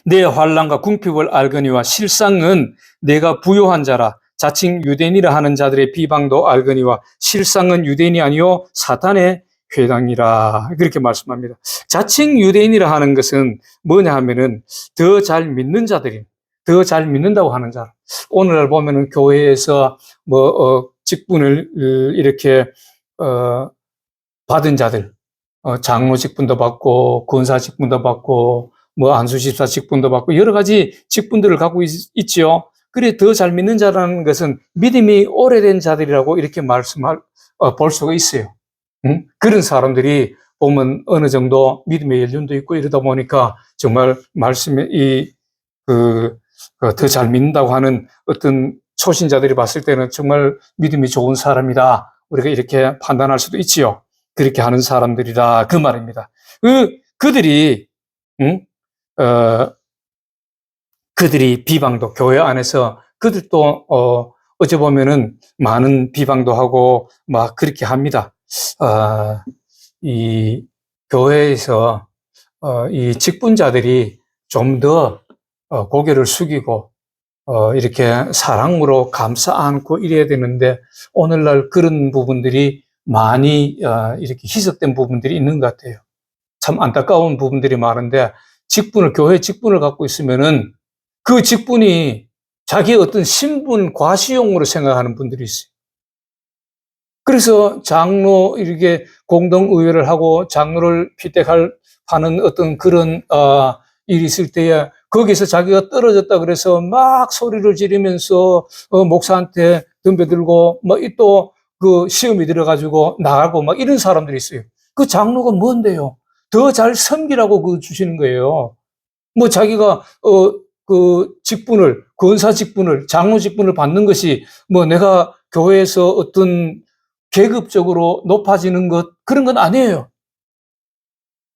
내 환난과 궁핍을 알거니와 실상은 내가 부요한 자라. 자칭 유대인이라 하는 자들의 비방도 알거니와 실상은 유대인이 아니요 사탄의 회당이라. 그렇게 말씀합니다. 자칭 유대인이라 하는 것은 뭐냐 하면은 더 잘 믿는 자들이, 더 잘 믿는다고 하는 자. 오늘날 보면은 교회에서 직분을 이렇게 받은 자들, 장로 직분도 받고 권사 직분도 받고 안수집사 직분도 받고 여러 가지 직분들을 갖고 있죠. 그래 더 잘 믿는 자라는 것은 믿음이 오래된 자들이라고 이렇게 볼 수가 있어요. 그런 사람들이 보면 어느 정도 믿음의 연륜도 있고 이러다 보니까 정말 말씀에 더 잘 믿는다고 하는 어떤 초신자들이 봤을 때는 정말 믿음이 좋은 사람이다. 우리가 이렇게 판단할 수도 있지요. 그렇게 하는 사람들이다. 그 말입니다. 그들이 비방도, 교회 안에서 그들도 어찌 보면은 많은 비방도 하고 막 그렇게 합니다. 이 교회에서 이 직분자들이 좀 더 고개를 숙이고 이렇게 사랑으로 감싸 안고 이래야 되는데 오늘날 그런 부분들이 많이 이렇게 희석된 부분들이 있는 것 같아요. 참 안타까운 부분들이 많은데 교회 직분을 갖고 있으면은 그 직분이 자기의 어떤 신분 과시용으로 생각하는 분들이 있어요. 그래서 장로 이렇게 공동의회를 하고 장로를 피택하는 어떤 그런 일이 있을 때에 거기서 자기가 떨어졌다 그래서 막 소리를 지르면서 목사한테 덤벼들고 뭐 또 그 시험이 들어가지고 나가고 막 이런 사람들이 있어요. 그 장로가 뭔데요? 더 잘 섬기라고 그 주시는 거예요. 뭐 자기가 그 직분을 권사 직분을 장로 직분을 받는 것이 뭐 내가 교회에서 어떤 계급적으로 높아지는 것 그런 건 아니에요.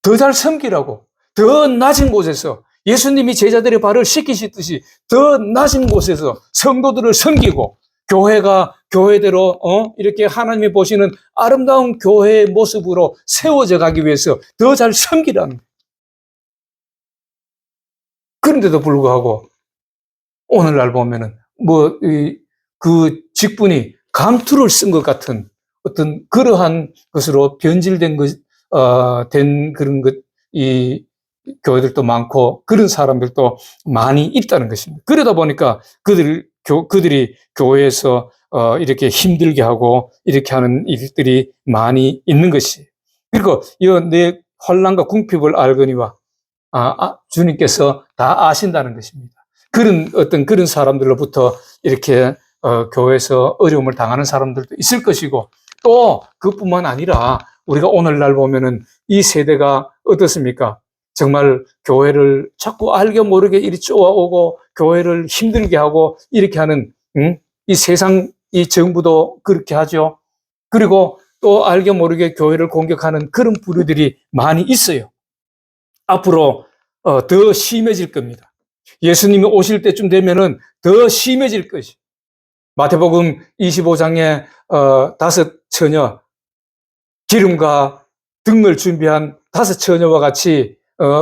더 잘 섬기라고 더 낮은 곳에서 예수님이 제자들의 발을 씻기시듯이 더 낮은 곳에서 성도들을 섬기고 교회가 교회대로 이렇게 하나님이 보시는 아름다운 교회의 모습으로 세워져 가기 위해서 더 잘 섬기라는. 그런데도 불구하고 오늘날 보면은 그 직분이 감투를 쓴 것 같은 어떤 그러한 것으로 변질된 된 그런 이 교회들도 많고 그런 사람들도 많이 있다는 것입니다. 그러다 보니까 그들이 교회에서 이렇게 힘들게 하고 이렇게 하는 일들이 많이 있는 것이에요. 그리고 이 내 환난과 궁핍을 알거니와 주님께서 다 아신다는 것입니다. 그런 사람들로부터 이렇게 교회에서 어려움을 당하는 사람들도 있을 것이고 또 그뿐만 아니라 우리가 오늘날 보면은 이 세대가 어떻습니까? 정말 교회를 자꾸 알게 모르게 이리 쪼아오고 교회를 힘들게 하고 이렇게 하는 이 세상 이 정부도 그렇게 하죠. 그리고 또 알게 모르게 교회를 공격하는 그런 부류들이 많이 있어요. 앞으로 더 심해질 겁니다. 예수님이 오실 때쯤 되면은 더 심해질 것이. 마태복음 25장에 다섯 처녀 기름과 등을 준비한 다섯 처녀와 같이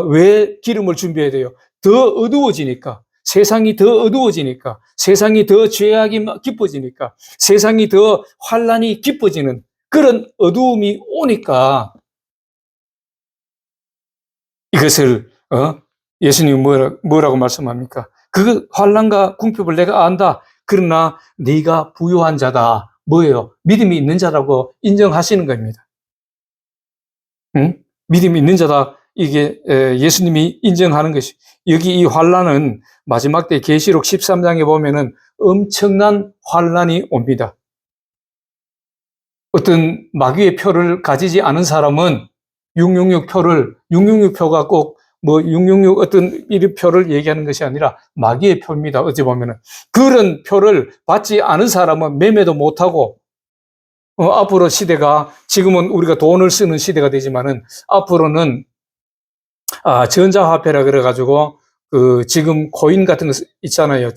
왜 기름을 준비해야 돼요? 더 어두워지니까. 세상이 더 어두워지니까. 세상이 더 죄악이 깊어지니까. 세상이 더 환란이 깊어지는 그런 어두움이 오니까 이것을 예수님이 뭐라고 말씀합니까? 그 환난과 궁핍을 내가 안다. 그러나 네가 부유한 자다. 뭐예요? 믿음이 있는 자라고 인정하시는 겁니다. 응? 믿음이 있는 자다. 이게 예수님이 인정하는 것이. 여기 이 환난은 마지막 때 계시록 13장에 보면은 엄청난 환난이 옵니다. 어떤 마귀의 표를 가지지 않은 사람은 666표가 꼭 뭐 666 어떤 이름표를 얘기하는 것이 아니라 마귀의 표입니다. 어찌 보면은. 그런 표를 받지 않은 사람은 매매도 못하고, 앞으로 시대가, 지금은 우리가 돈을 쓰는 시대가 되지만은, 앞으로는, 전자화폐라 그래가지고, 지금 코인 같은 거 있잖아요.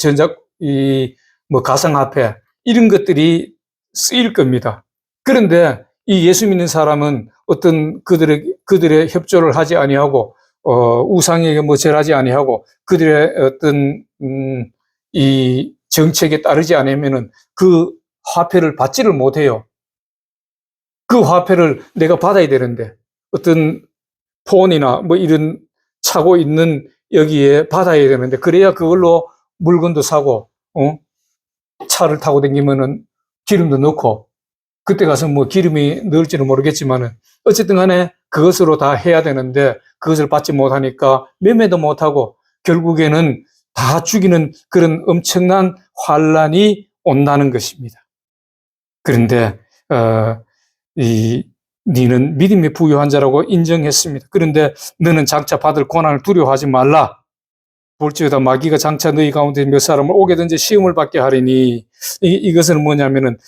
뭐 가상화폐. 이런 것들이 쓰일 겁니다. 그런데 이 예수 믿는 사람은 어떤 그들의 협조를 하지 아니하고, 우상에게 뭐 절하지 아니하고, 그들의 어떤, 이 정책에 따르지 않으면은 그 화폐를 받지를 못해요. 그 화폐를 내가 받아야 되는데, 어떤 폰이나 뭐 이런 차고 있는 여기에 받아야 되는데, 그래야 그걸로 물건도 사고, 차를 타고 다니면은 기름도 넣고, 그때 가서 뭐 기름이 넣을지는 모르겠지만은 어쨌든 간에 그것으로 다 해야 되는데 그것을 받지 못하니까 매매도 못하고 결국에는 다 죽이는 그런 엄청난 환란이 온다는 것입니다. 그런데 너는 믿음이 부유한 자라고 인정했습니다. 그런데 너는 장차 받을 고난을 두려워하지 말라. 볼지어다 마귀가 장차 너희 가운데 몇 사람을 오게든지 시험을 받게 하리니. 이것은 뭐냐면은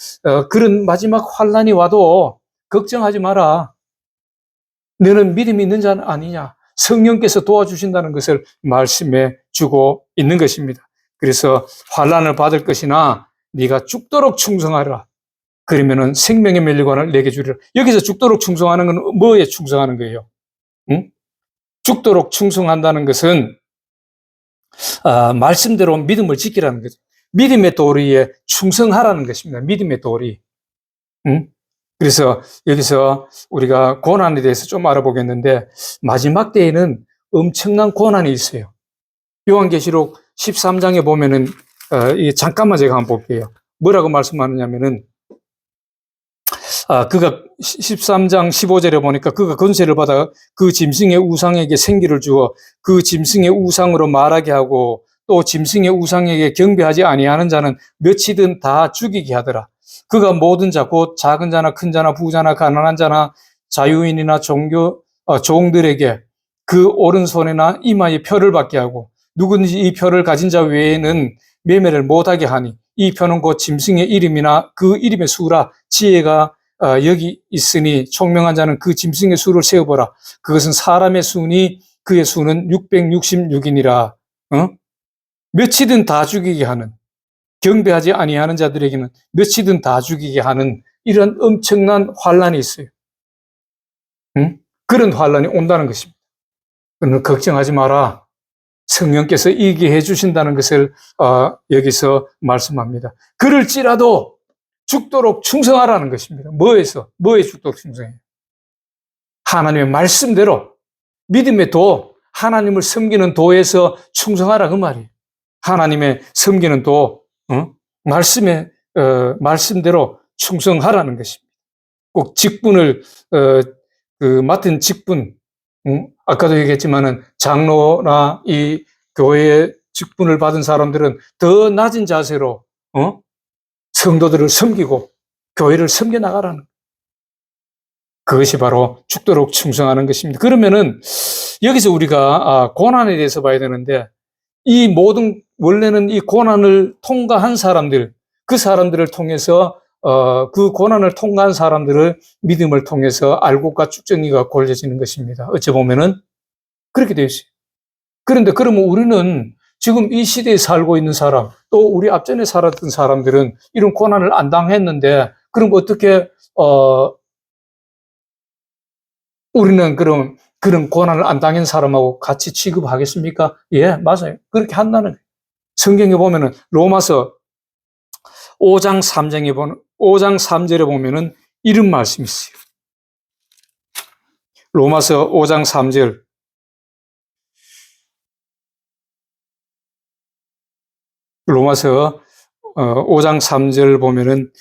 그런 마지막 환란이 와도 걱정하지 마라. 너는 믿음이 있는 자 아니냐. 성령께서 도와주신다는 것을 말씀해 주고 있는 것입니다. 그래서 환란을 받을 것이나 네가 죽도록 충성하라. 그러면은 생명의 멸류관을 내게 주리라. 여기서 죽도록 충성하는 건 뭐에 충성하는 거예요? 응? 죽도록 충성한다는 것은 말씀대로 믿음을 지키라는 거죠. 믿음의 도리에 충성하라는 것입니다. 믿음의 도리. 응? 그래서 여기서 우리가 고난에 대해서 좀 알아보겠는데 마지막 때에는 엄청난 고난이 있어요. 요한계시록 13장에 보면은, 잠깐만 제가 한번 볼게요. 뭐라고 말씀하느냐면은, 그가 13장 15절에 보니까 그가 권세를 받아 그 짐승의 우상에게 생기를 주어 그 짐승의 우상으로 말하게 하고 또 짐승의 우상에게 경배하지 아니하는 자는 몇이든 다 죽이게 하더라. 그가 모든 자, 곧 작은 자나 큰 자나 부자나 가난한 자나 자유인이나 종들에게 그 오른손이나 이마에 표를 받게 하고 누구든지 이 표를 가진 자 외에는 매매를 못하게 하니 이 표는 곧 짐승의 이름이나 그 이름의 수라. 지혜가 여기 있으니 총명한 자는 그 짐승의 수를 세어보라. 그것은 사람의 수니 그의 수는 666이니라. 몇이든 다 죽이게 하는, 경배하지 아니하는 자들에게는 몇이든 다 죽이게 하는 이런 엄청난 환란이 있어요. 그런 환란이 온다는 것입니다. 그러나 걱정하지 마라. 성령께서 이기게 해주신다는 것을 여기서 말씀합니다. 그럴지라도 죽도록 충성하라는 것입니다. 뭐에 죽도록 충성해요? 하나님의 말씀대로 믿음의 도, 하나님을 섬기는 도에서 충성하라 그 말이에요. 하나님의 섬기는 도, 말씀대로 충성하라는 것입니다. 꼭 직분을 맡은 직분, 아까도 얘기했지만은 장로나 이 교회의 직분을 받은 사람들은 더 낮은 자세로 성도들을 섬기고 교회를 섬겨 나가라는, 그것이 바로 죽도록 충성하는 것입니다. 그러면은 여기서 우리가 고난에 대해서 봐야 되는데, 이 모든 원래는 이 고난을 통과한 사람들, 그 사람들을 통해서 그 고난을 통과한 사람들을 믿음을 통해서 알곡과 쭉정이가 골려지는 것입니다. 어찌 보면은 그렇게 되어 있어요. 그런데 그러면 우리는 지금 이 시대에 살고 있는 사람, 또 우리 앞전에 살았던 사람들은 이런 고난을 안 당했는데, 그럼 어떻게 우리는 그럼 그런 고난을 안 당한 사람하고 같이 취급하겠습니까? 예, 맞아요. 그렇게 한다는 거예요. 성경에 보면은 로마서 5장 3절에 보면은 이런 말씀이 있어요. 로마서 5장 3절. 로마서 5장 3절 보면은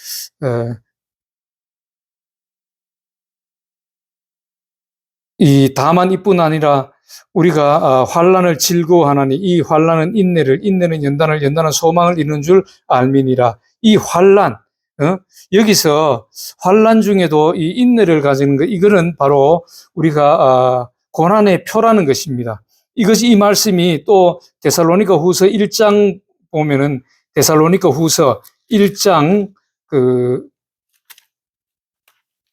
다만 이뿐 아니라 우리가 환난을 즐거워하나니 이 환난은 인내는 연단을 소망을 이루는 줄 알미니라. 이 환난, 여기서 환난 중에도 이 인내를 가지는 것, 이거는 바로 우리가 고난의 표라는 것입니다. 이 말씀이 또 데살로니가 후서 1장 보면은 데살로니가 후서 1장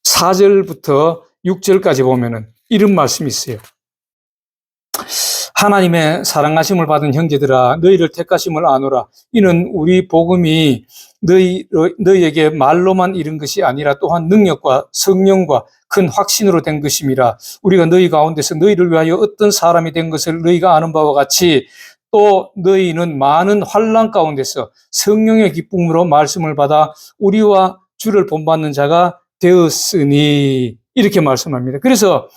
4절부터 6절까지 보면은 이런 말씀이 있어요. 하나님의 사랑하심을 받은 형제들아, 너희를 택하심을 아노라. 이는 우리 복음이 너희에게 말로만 이른 것이 아니라 또한 능력과 성령과 큰 확신으로 된 것임이라. 우리가 너희 가운데서 너희를 위하여 어떤 사람이 된 것을 너희가 아는 바와 같이 또 너희는 많은 환난 가운데서 성령의 기쁨으로 말씀을 받아 우리와 주를 본받는 자가 되었으니, 이렇게 말씀합니다. 그래서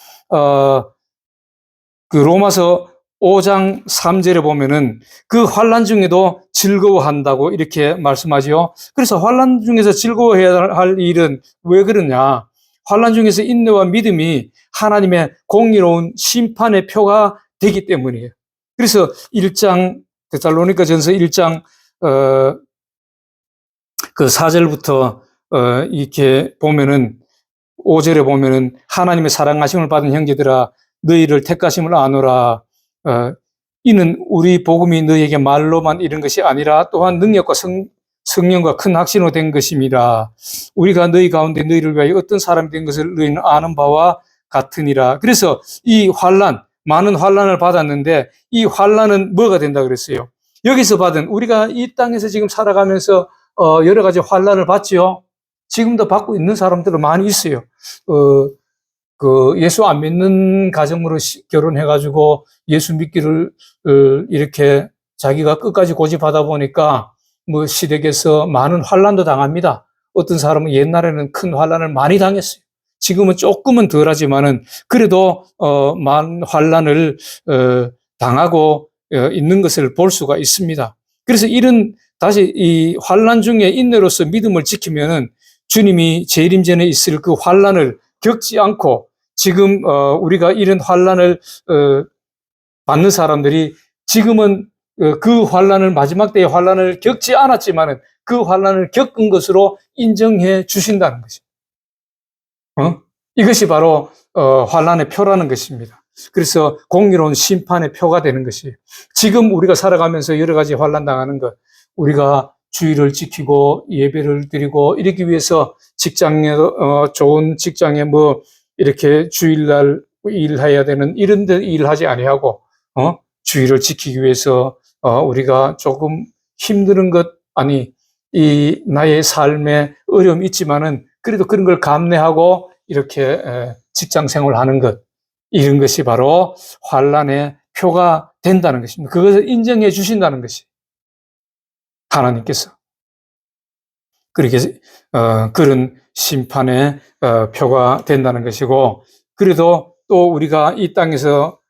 그 로마서 5장 3절에 보면은 그 환난 중에도 즐거워한다고 이렇게 말씀하지요. 그래서 환난 중에서 즐거워해야 할 일은 왜 그러냐? 환난 중에서 인내와 믿음이 하나님의 공의로운 심판의 표가 되기 때문이에요. 그래서 1장 데살로니가전서 1장 그 4절부터 이렇게 보면은 5절에 보면은 하나님의 사랑하심을 받은 형제들아, 너희를 택하심을 아노라. 이는 우리 복음이 너희에게 말로만 이른 것이 아니라 또한 능력과 성령과 큰 확신으로 된 것입니다. 우리가 너희 가운데 너희를 위하여 어떤 사람이 된 것을 너희는 아는 바와 같으니라. 그래서 이 환난, 많은 환난을 받았는데 이 환난은 뭐가 된다 그랬어요? 여기서 받은, 우리가 이 땅에서 지금 살아가면서 여러 가지 환난을 받지요. 지금도 받고 있는 사람들은 많이 있어요. 예수 안 믿는 가정으로 결혼해가지고 예수 믿기를 이렇게 자기가 끝까지 고집하다 보니까 뭐 시댁에서 많은 환난도 당합니다. 어떤 사람은 옛날에는 큰 환난을 많이 당했어요. 지금은 조금은 덜하지만은 그래도 많은 환난을 당하고 있는 것을 볼 수가 있습니다. 그래서 이런 다시 이 환난 중에 인내로서 믿음을 지키면은 주님이 재림 전에 있을 그 환난을 겪지 않고 지금 우리가 이런 환난을 받는 사람들이 지금은 그 환난을 마지막 때의 환난을 겪지 않았지만은 그 환난을 겪은 것으로 인정해 주신다는 것입니다. 이것이 바로 환난의 표라는 것입니다. 그래서 공의로운 심판의 표가 되는 것이에요. 지금 우리가 살아가면서 여러 가지 환난 당하는 것, 우리가 주의를 지키고 예배를 드리고 이러기 위해서 직장에 좋은 직장에 뭐 이렇게 주일날 일해야 되는 이런 데 일하지 아니하고 주의를 지키기 위해서 우리가 조금 힘드는 것 아니 이 나의 삶에 어려움이 있지만은 그래도 그런 걸 감내하고 이렇게 직장 생활하는 것 이런 것이 바로 환난의 표가 된다는 것입니다. 그것을 인정해 주신다는 것이 하나님께서 그렇게 그런 심판의 표가 된다는 것이고 그래도 또 우리가 이 땅에서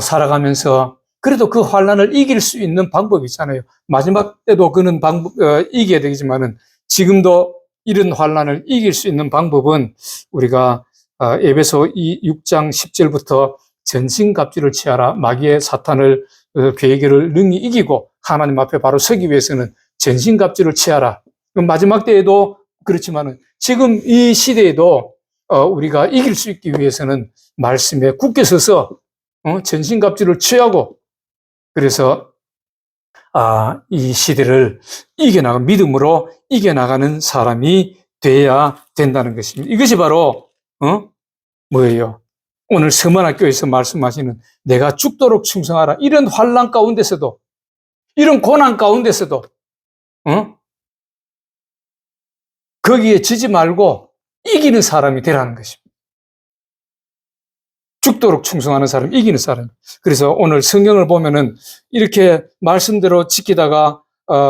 살아가면서 그래도 그 환난을 이길 수 있는 방법이 있잖아요. 마지막 때도 그는 이겨야 되겠지만은 지금도 이런 환난을 이길 수 있는 방법은 우리가 에베소 6장 10절부터 전신갑주를 취하라. 마귀의 사탄을 괴계를 능히 이기고 하나님 앞에 바로 서기 위해서는 전신갑주를 취하라. 마지막 때에도 그렇지만은 지금 이 시대에도 우리가 이길 수 있기 위해서는 말씀에 굳게 서서 전신갑주를 취하고 그래서 이 시대를 믿음으로 이겨나가는 사람이 돼야 된다는 것입니다. 이것이 바로 뭐예요? 오늘 서문학교에서 말씀하시는 내가 죽도록 충성하라. 이런 환난 가운데서도 이런 고난 가운데서도 거기에 지지 말고 이기는 사람이 되라는 것입니다. 죽도록 충성하는 사람, 이기는 사람. 그래서 오늘 성경을 보면은 이렇게 말씀대로 지키다가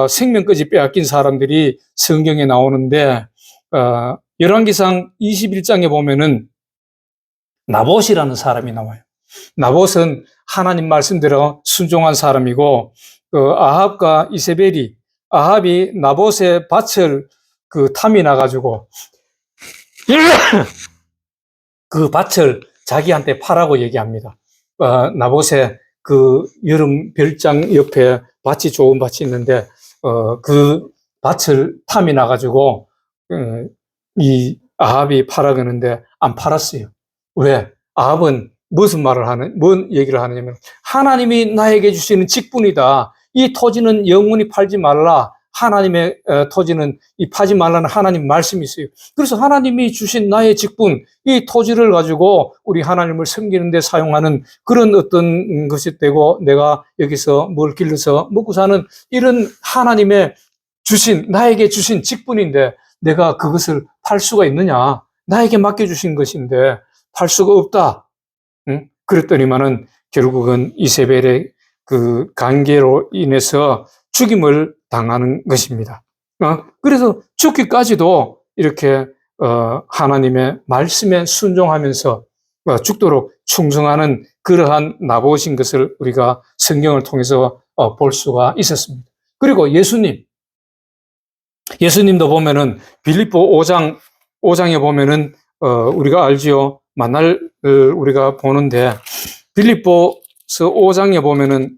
생명까지 빼앗긴 사람들이 성경에 나오는데 열왕기상 21장에 보면은 나봇이라는 사람이 나와요. 나봇은 하나님 말씀대로 순종한 사람이고 아합과 이세벨이 아합이 나봇의 밭을 탐이 나가지고 그 밭을 자기한테 파라고 얘기합니다. 나봇의 그 여름 별장 옆에 밭이 좋은 밭이 있는데 그 밭을 탐이 나가지고 이 아합이 파라 그러는데 안 팔았어요. 왜? 아합은 뭔 얘기를 하느냐면 하나님이 나에게 주시는 직분이다. 이 토지는 영원히 팔지 말라. 하나님의 토지는 파지 말라는 하나님 말씀이 있어요. 그래서 하나님이 주신 나의 직분, 이 토지를 가지고 우리 하나님을 섬기는 데 사용하는 그런 어떤 것이 되고 내가 여기서 뭘 길러서 먹고 사는 이런 하나님의 나에게 주신 직분인데 내가 그것을 팔 수가 있느냐? 나에게 맡겨주신 것인데 팔 수가 없다. 응? 그랬더니만은 결국은 이세벨의 그 관계로 인해서 죽임을 당하는 것입니다. 그래서 죽기까지도 이렇게 하나님의 말씀에 순종하면서 죽도록 충성하는 그러한 나봇인 것을 우리가 성경을 통해서 볼 수가 있었습니다. 그리고 예수님도 보면은 빌립보 5장에 보면은 우리가 알지요. 만날 우리가 보는데 빌립보서 5장에 보면은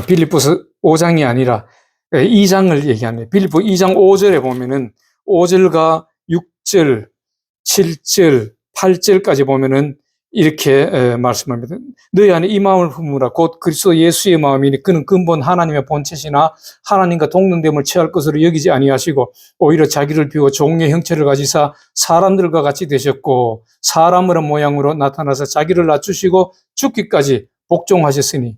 빌립보서 5장이 아니라 2장을 얘기합니다. 빌립보 2장 5절에 보면은 5절과 6절, 7절, 8절까지 보면은 이렇게 말씀합니다. 너희 안에 이 마음을 품으라. 곧 그리스도 예수의 마음이니 그는 근본 하나님의 본체시나 하나님과 동등됨을 취할 것으로 여기지 아니하시고 오히려 자기를 비워 종의 형체를 가지사 사람들과 같이 되셨고 사람의 모양으로 나타나서 자기를 낮추시고 죽기까지 복종하셨으니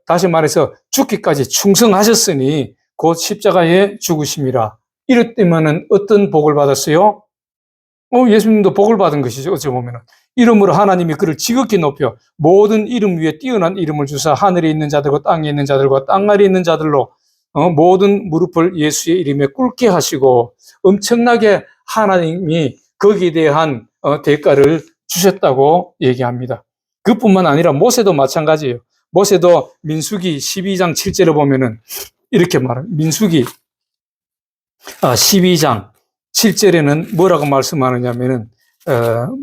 다시 말해서 죽기까지 충성하셨으니 곧 십자가에 죽으심이라. 이랬다면은 어떤 복을 받았어요? 예수님도 복을 받은 것이죠. 어찌 보면은. 이름으로 하나님이 그를 지극히 높여 모든 이름 위에 뛰어난 이름을 주사 하늘에 있는 자들과 땅에 있는 자들과 땅 아래에 있는 자들로 모든 무릎을 예수의 이름에 꿇게 하시고 엄청나게 하나님이 거기에 대한 대가를 주셨다고 얘기합니다. 그뿐만 아니라 모세도 마찬가지예요. 모세도 민수기 12장 7절에 보면은 이렇게 말합니다. 민수기 12장 7절에는 뭐라고 말씀하느냐면은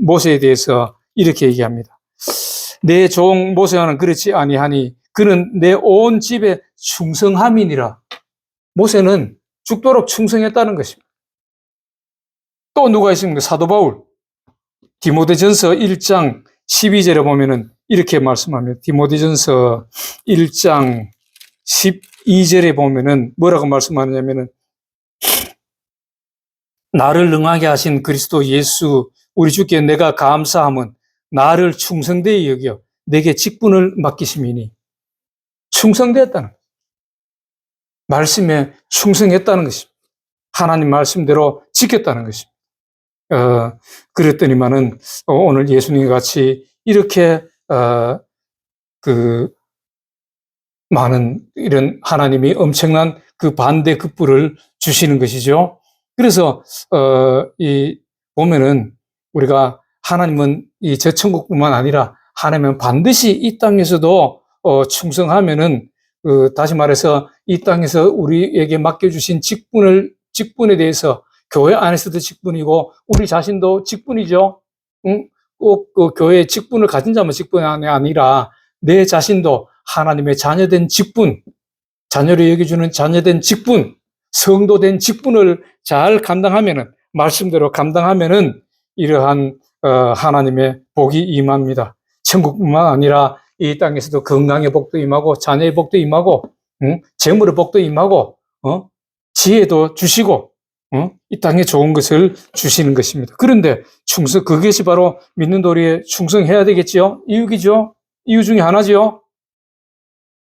모세에 대해서 이렇게 얘기합니다. 내 종 모세와는 그렇지 아니하니 그는 내 온 집에 충성함이니라. 모세는 죽도록 충성했다는 것입니다. 또 누가 있습니까? 사도 바울. 디모데전서 1장 12절에 보면은 이렇게 말씀합니다. 디모데전서 1장 12절에 보면은 뭐라고 말씀하느냐면은 나를 능하게 하신 그리스도 예수 우리 주께 내가 감사함은 나를 충성되이 여겨 내게 직분을 맡기심이니. 충성되었다는 거예요. 말씀에 충성했다는 것입니다. 하나님 말씀대로 지켰다는 것입니다. 그랬더니만은 오늘 예수님 같이 이렇게 많은 이런 하나님이 엄청난 그 반대 급부를 주시는 것이죠. 그래서 보면은 우리가 하나님은 이 저천국뿐만 아니라 하나님은 반드시 이 땅에서도 충성하면은 다시 말해서 이 땅에서 우리에게 맡겨주신 직분에 대해서 교회 안에서도 직분이고 우리 자신도 직분이죠. 응? 꼭 그 교회의 직분을 가진 자만 직분이 아니라 내 자신도 하나님의 자녀된 직분, 자녀를 여겨주는 자녀된 직분, 성도된 직분을 잘 감당하면은 말씀대로 감당하면은 이러한 하나님의 복이 임합니다. 천국뿐만 아니라 이 땅에서도 건강의 복도 임하고 자녀의 복도 임하고 재물의 복도 임하고 지혜도 주시고 이 땅에 좋은 것을 주시는 것입니다. 그런데 그것이 바로 믿는 도리에 충성해야 되겠지요? 이유기죠? 이유 중에 하나죠?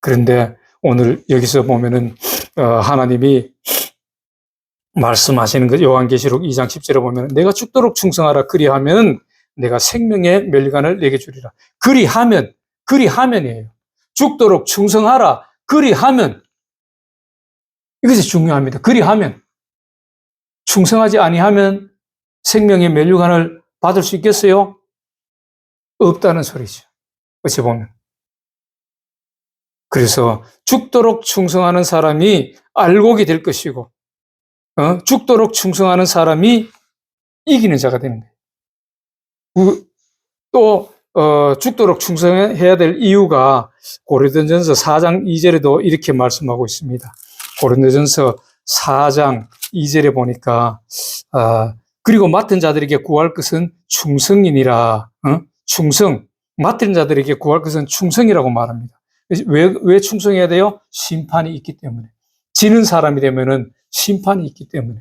그런데 오늘 여기서 보면은 하나님이 말씀하시는 것 요한계시록 2장 10절에 보면 내가 죽도록 충성하라 그리하면 내가 생명의 멸관을 내게 주리라. 그리하면이에요. 죽도록 충성하라 그리하면 이것이 중요합니다. 그리하면 충성하지 아니하면 생명의 멸관을 받을 수 있겠어요? 없다는 소리죠. 어찌 보면. 그래서 죽도록 충성하는 사람이 알곡이 될 것이고 죽도록 충성하는 사람이 이기는 자가 되는 거예요. 또 죽도록 충성해야 될 이유가 고린도전서 4장 2절에도 이렇게 말씀하고 있습니다. 고린도전서 4장 2절에 보니까 그리고 맡은 자들에게 구할 것은 충성이니라. 충성. 맡은 자들에게 구할 것은 충성이라고 말합니다. 왜 충성해야 돼요? 심판이 있기 때문에. 지는 사람이 되면은 심판이 있기 때문에.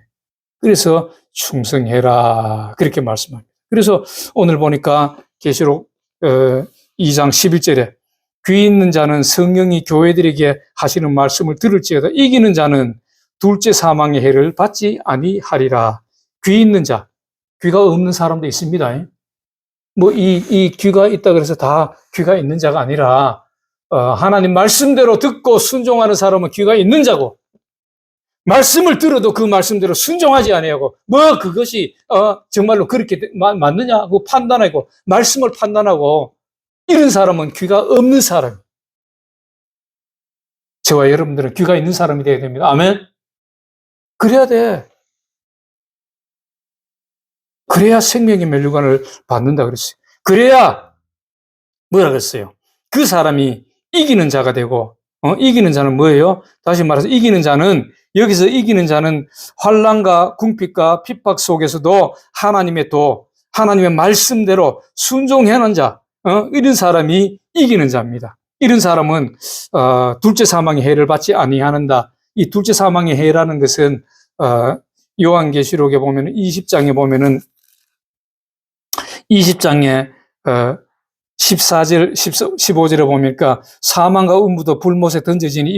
그래서 충성해라. 그렇게 말씀합니다. 그래서 오늘 보니까 계시록 2장 11절에 귀 있는 자는 성령이 교회들에게 하시는 말씀을 들을지어다 이기는 자는 둘째 사망의 해를 받지 아니하리라. 귀 있는 자, 귀가 없는 사람도 있습니다. 뭐 이 귀가 있다 그래서 다 귀가 있는 자가 아니라 하나님 말씀대로 듣고 순종하는 사람은 귀가 있는 자고 말씀을 들어도 그 말씀대로 순종하지 아니하고 뭐 그것이 정말로 그렇게 맞느냐고 판단하고 말씀을 판단하고 이런 사람은 귀가 없는 사람. 저와 여러분들은 귀가 있는 사람이 되어야 됩니다. 아멘. 그래야 돼. 그래야 생명의 멸류관을 받는다 그랬어요. 그래야 뭐라 그랬어요? 그 사람이 이기는 자가 되고 이기는 자는 뭐예요? 다시 말해서 이기는 자는 여기서 이기는 자는 환난과 궁핍과 핍박 속에서도 하나님의 하나님의 말씀대로 순종하는 자 이런 사람이 이기는 자입니다. 이런 사람은 둘째 사망의 해를 받지 아니하는다. 이 둘째 사망의 해라는 것은 요한계시록에 보면 20장에 보면은 20장에 14절, 15절에 보니까 사망과 음부도 불못에 던져지니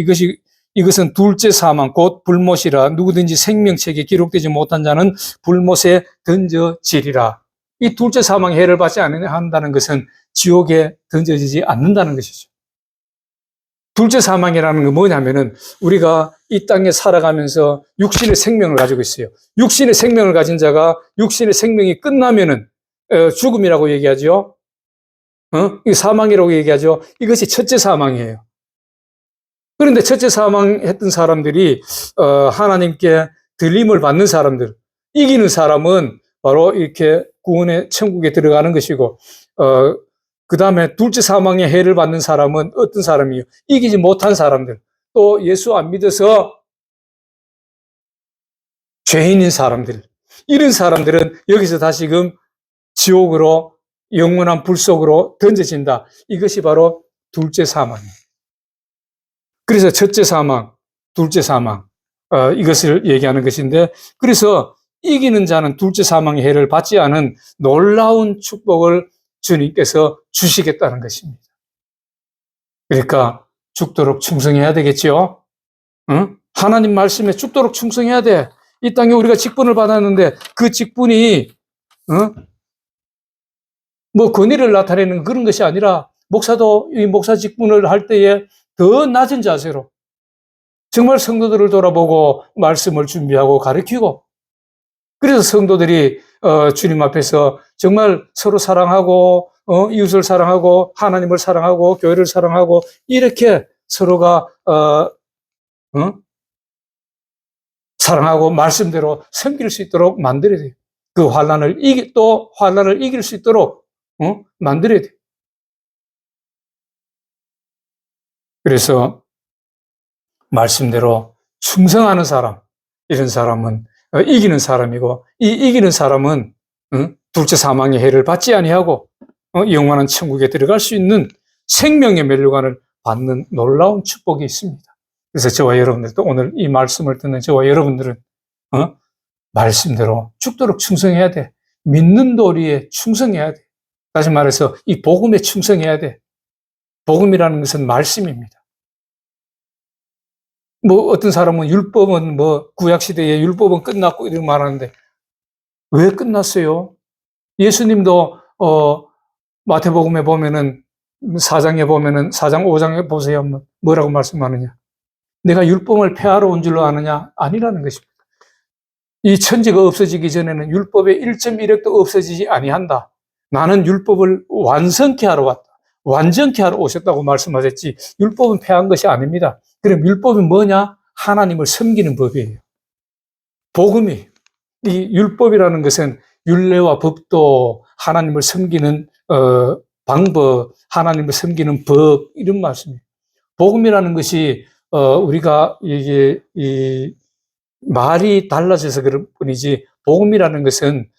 이것은 둘째 사망, 곧 불못이라 누구든지 생명책에 기록되지 못한 자는 불못에 던져지리라. 이 둘째 사망의 해를 받지 않는다는 것은 지옥에 던져지지 않는다는 것이죠. 둘째 사망이라는 건 뭐냐면은 우리가 이 땅에 살아가면서 육신의 생명을 가지고 있어요. 육신의 생명을 가진 자가 육신의 생명이 끝나면은 죽음이라고 얘기하죠. 이 사망이라고 얘기하죠. 이것이 첫째 사망이에요. 그런데 첫째 사망했던 사람들이 하나님께 들림을 받는 사람들, 이기는 사람은 바로 이렇게 구원의 천국에 들어가는 것이고, 그 다음에 둘째 사망의 해를 받는 사람은 어떤 사람이요? 이기지 못한 사람들, 또 예수 안 믿어서 죄인인 사람들, 이런 사람들은 여기서 다시금 지옥으로, 영원한 불 속으로 던져진다. 이것이 바로 둘째 사망이에요. 그래서 첫째 사망, 둘째 사망, 이것을 얘기하는 것인데, 그래서 이기는 자는 둘째 사망의 해를 받지 않은 놀라운 축복을 주님께서 주시겠다는 것입니다. 그러니까 죽도록 충성해야 되겠죠. 응? 하나님 말씀에 죽도록 충성해야 돼. 이 땅에 우리가 직분을 받았는데 그 직분이 뭐 권위를 나타내는 그런 것이 아니라, 목사도 이 목사 직분을 할 때에 더 낮은 자세로 정말 성도들을 돌아보고 말씀을 준비하고 가르치고, 그래서 성도들이 주님 앞에서 정말 서로 사랑하고 이웃을 사랑하고 하나님을 사랑하고 교회를 사랑하고 이렇게 서로가 사랑하고 말씀대로 섬길 수 있도록 만들어야 돼요. 그 환난을 이길 수 있도록 만들어야 돼요. 그래서 말씀대로 충성하는 사람, 이런 사람은 이기는 사람이고, 이 이기는 사람은 둘째 사망의 해를 받지 아니하고 영원한 천국에 들어갈 수 있는 생명의 면류관을 받는 놀라운 축복이 있습니다. 그래서 저와 여러분들도 오늘 이 말씀을 듣는 저와 여러분들은 말씀대로 죽도록 충성해야 돼. 믿는 도리에 충성해야 돼. 다시 말해서 이 복음에 충성해야 돼. 복음이라는 것은 말씀입니다. 뭐 어떤 사람은 율법은 뭐 구약시대에 율법은 끝났고 이렇게 말하는데, 왜 끝났어요? 예수님도 마태복음에 보면은 4장에 보면은 4장 5장에 보세요. 뭐라고 말씀하느냐? 내가 율법을 폐하러 온 줄로 아느냐? 아니라는 것입니다. 이 천지가 없어지기 전에는 율법의 1.1획도 없어지지 아니한다. 나는 율법을 완성케 하러 왔다. 완전케 하러 오셨다고 말씀하셨지, 율법은 폐한 것이 아닙니다. 그럼 율법이 뭐냐? 하나님을 섬기는 법이에요. 복음이. 이 율법이라는 것은 율례와 법도, 하나님을 섬기는 방법, 하나님을 섬기는 법, 이런 말씀이에요. 복음이라는 것이 우리가 이게 말이 달라져서 그럴 뿐이지, 복음이라는 것은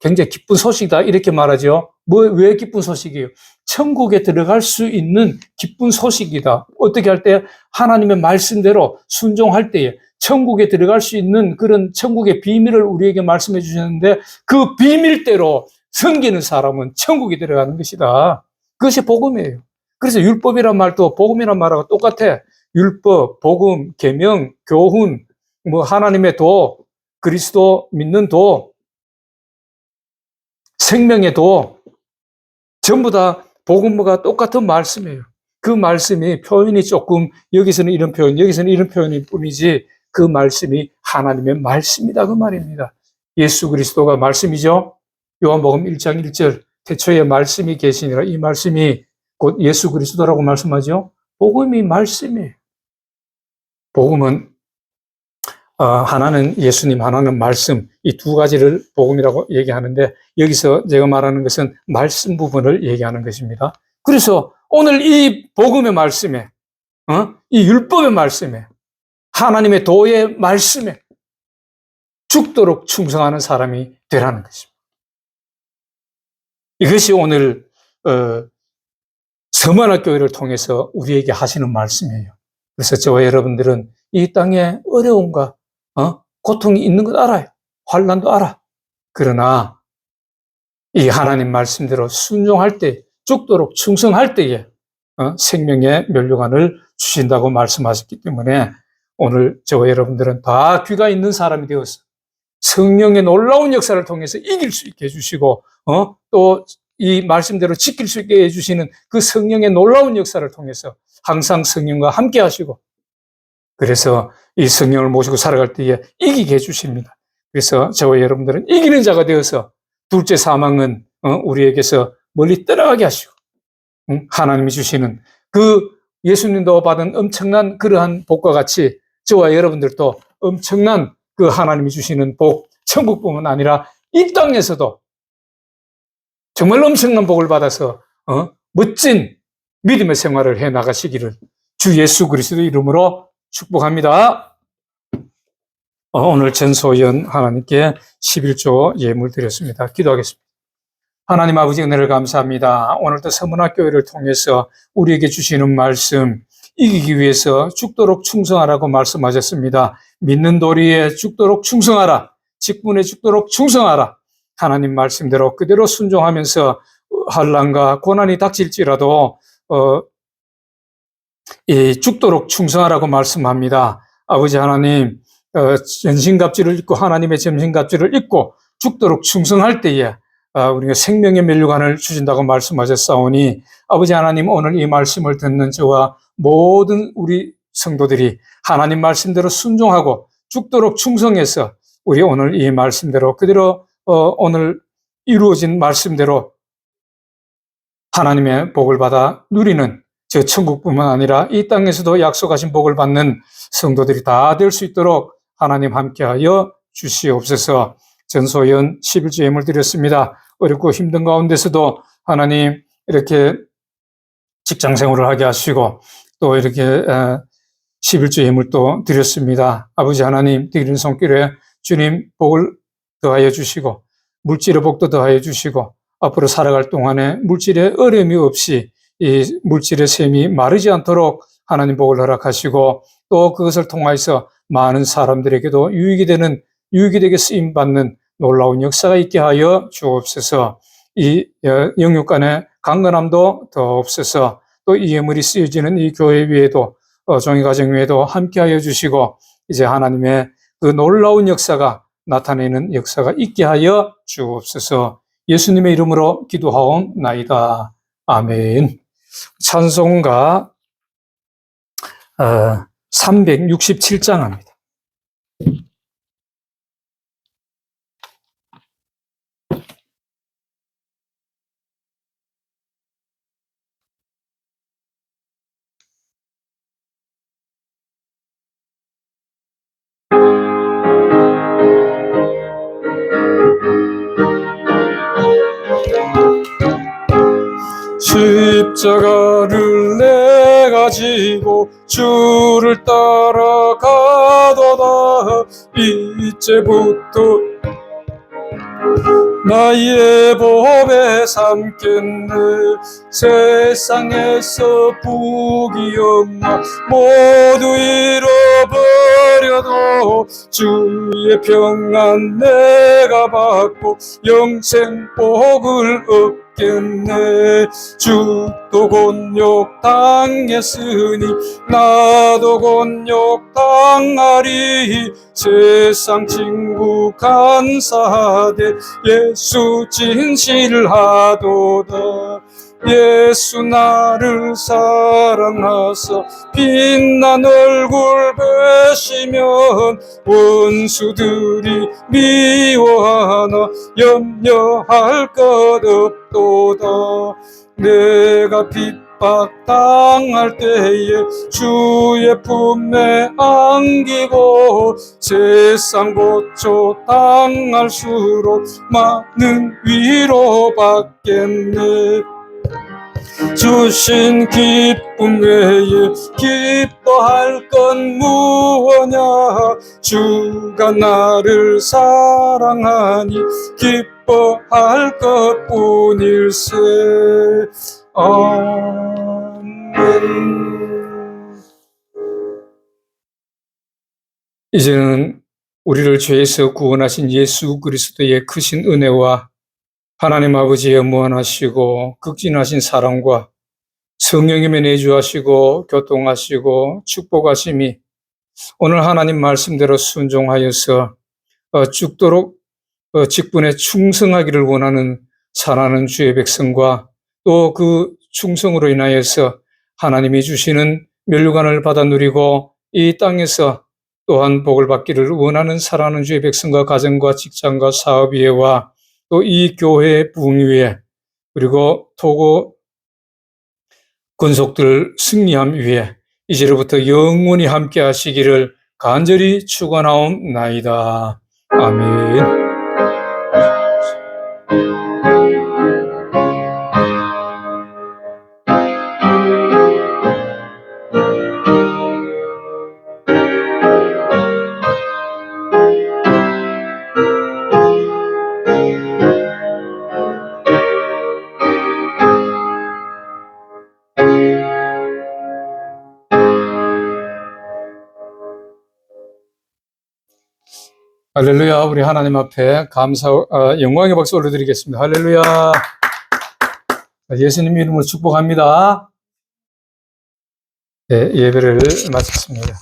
굉장히 기쁜 소식이다 이렇게 말하죠. 왜 기쁜 소식이에요? 천국에 들어갈 수 있는 기쁜 소식이다. 어떻게 할 때? 하나님의 말씀대로 순종할 때에 천국에 들어갈 수 있는 그런 천국의 비밀을 우리에게 말씀해 주셨는데, 그 비밀대로 섬기는 사람은 천국에 들어가는 것이다. 그것이 복음이에요. 그래서 율법이란 말도 복음이란 말하고 똑같아. 율법, 복음, 계명, 교훈, 뭐 하나님의 도, 그리스도 믿는 도, 생명의 도, 전부 다 복음과 똑같은 말씀이에요. 그 말씀이 표현이 조금, 여기서는 이런 표현, 여기서는 이런 표현일 뿐이지, 그 말씀이 하나님의 말씀이다 그 말입니다. 예수 그리스도가 말씀이죠. 요한복음 1장 1절 태초에 말씀이 계시니라, 이 말씀이 곧 예수 그리스도라고 말씀하죠. 복음이 말씀이에요. 복음은 하나는 예수님, 하나는 말씀, 이 두 가지를 복음이라고 얘기하는데, 여기서 제가 말하는 것은 말씀 부분을 얘기하는 것입니다. 그래서 오늘 이 복음의 말씀에, 이 율법의 말씀에, 하나님의 도의 말씀에 죽도록 충성하는 사람이 되라는 것입니다. 이것이 오늘 서만학교회를 통해서 우리에게 하시는 말씀이에요. 그래서 저와 여러분들은 이 땅에 어려움과 고통이 있는 것 알아요. 환난도 알아. 그러나 이 하나님 말씀대로 순종할 때, 죽도록 충성할 때에 생명의 면류관을 주신다고 말씀하셨기 때문에, 오늘 저와 여러분들은 다 귀가 있는 사람이 되어서 성령의 놀라운 역사를 통해서 이길 수 있게 해주시고, 또 이 말씀대로 지킬 수 있게 해주시는 그 성령의 놀라운 역사를 통해서 항상 성령과 함께 하시고, 그래서 이 성령을 모시고 살아갈 때에 이기게 해주십니다. 그래서 저와 여러분들은 이기는 자가 되어서 둘째 사망은 우리에게서 멀리 떠나가게 하시고, 하나님이 주시는 그 예수님도 받은 엄청난 그러한 복과 같이 저와 여러분들도 엄청난 그 하나님이 주시는 복, 천국뿐만 아니라 이 땅에서도 정말 엄청난 복을 받아서 멋진 믿음의 생활을 해 나가시기를 주 예수 그리스도 이름으로 축복합니다. 오늘 전소연 하나님께 11조 예물 드렸습니다. 기도하겠습니다. 하나님 아버지 은혜를 감사합니다. 오늘도 서문학교회를 통해서 우리에게 주시는 말씀, 이기기 위해서 죽도록 충성하라고 말씀하셨습니다. 믿는 도리에 죽도록 충성하라. 직분에 죽도록 충성하라. 하나님 말씀대로 그대로 순종하면서 환난과 고난이 닥칠지라도 죽도록 충성하라고 말씀합니다. 아버지 하나님, 전신갑주를 입고 하나님의 전신갑주를 입고 죽도록 충성할 때에 우리가 생명의 면류관을 주신다고 말씀하셨사오니 아버지 하나님, 오늘 이 말씀을 듣는 저와 모든 우리 성도들이 하나님 말씀대로 순종하고 죽도록 충성해서 우리 오늘 이 말씀대로 그대로 오늘 이루어진 말씀대로 하나님의 복을 받아 누리는 저 천국뿐만 아니라 이 땅에서도 약속하신 복을 받는 성도들이 다 될 수 있도록 하나님 함께하여 주시옵소서. 전소연 11조 예물 드렸습니다. 어렵고 힘든 가운데서도 하나님 이렇게 직장 생활을 하게 하시고 또 이렇게 11조 예물도 드렸습니다. 아버지 하나님, 드리는 손길에 주님 복을 더하여 주시고 물질의 복도 더하여 주시고 앞으로 살아갈 동안에 물질에 어려움이 없이 이 물질의 샘이 마르지 않도록 하나님 복을 허락하시고 또 그것을 통해서 많은 사람들에게도 유익이 되게 쓰임받는 놀라운 역사가 있게 하여 주옵소서. 이 영육 간의 강건함도 더 없어서 또 이 예물이 쓰여지는 이 교회 위에도 종이가정 위에도 함께하여 주시고 이제 하나님의 그 놀라운 역사가 나타내는 역사가 있게 하여 주옵소서. 예수님의 이름으로 기도하옵나이다. 아멘. 찬송가 367장 합니다. 십자가를 내가 지고 주를 따라가도다. 이제부터 나의 법에 삼겠네. 세상에서 복이 없나 모두 잃어버려도 주의 평안 내가 받고 영생 복을 얻겠네. 주도 곤욕 당했으니 나도 곤욕 당하리. 세상 친구 간사하되 예수 진실하도다. 예수 나를 사랑하사 빛난 얼굴 보시면 원수들이 미워하나 염려할 것 없도다. 내가 핍박당할 때에 주의 품에 안기고 세상 고초 당할수록 많은 위로 받겠네. 주신 기쁨 외에 기뻐할 건 무엇냐. 주가 나를 사랑하니 기뻐할 것뿐일세. 아멘. 이제는 우리를 죄에서 구원하신 예수 그리스도의 크신 은혜와 하나님 아버지의 무한하시고 극진하신 사랑과 성령님의 내주하시고 교통하시고 축복하심이 오늘 하나님 말씀대로 순종하여서 죽도록 직분에 충성하기를 원하는 사랑하는 주의 백성과 또 그 충성으로 인하여서 하나님이 주시는 면류관을 받아 누리고 이 땅에서 또한 복을 받기를 원하는 사랑하는 주의 백성과 가정과 직장과 사업 위에와 또 이 교회의 부흥 위에 그리고 토고 군속들 승리함 위에 이제로부터 영원히 함께 하시기를 간절히 축원하옵나이다. 아멘. 할렐루야. 우리 하나님 앞에 영광의 박수 올려드리겠습니다. 할렐루야. 예수님 이름으로 축복합니다. 네, 예배를 마쳤습니다.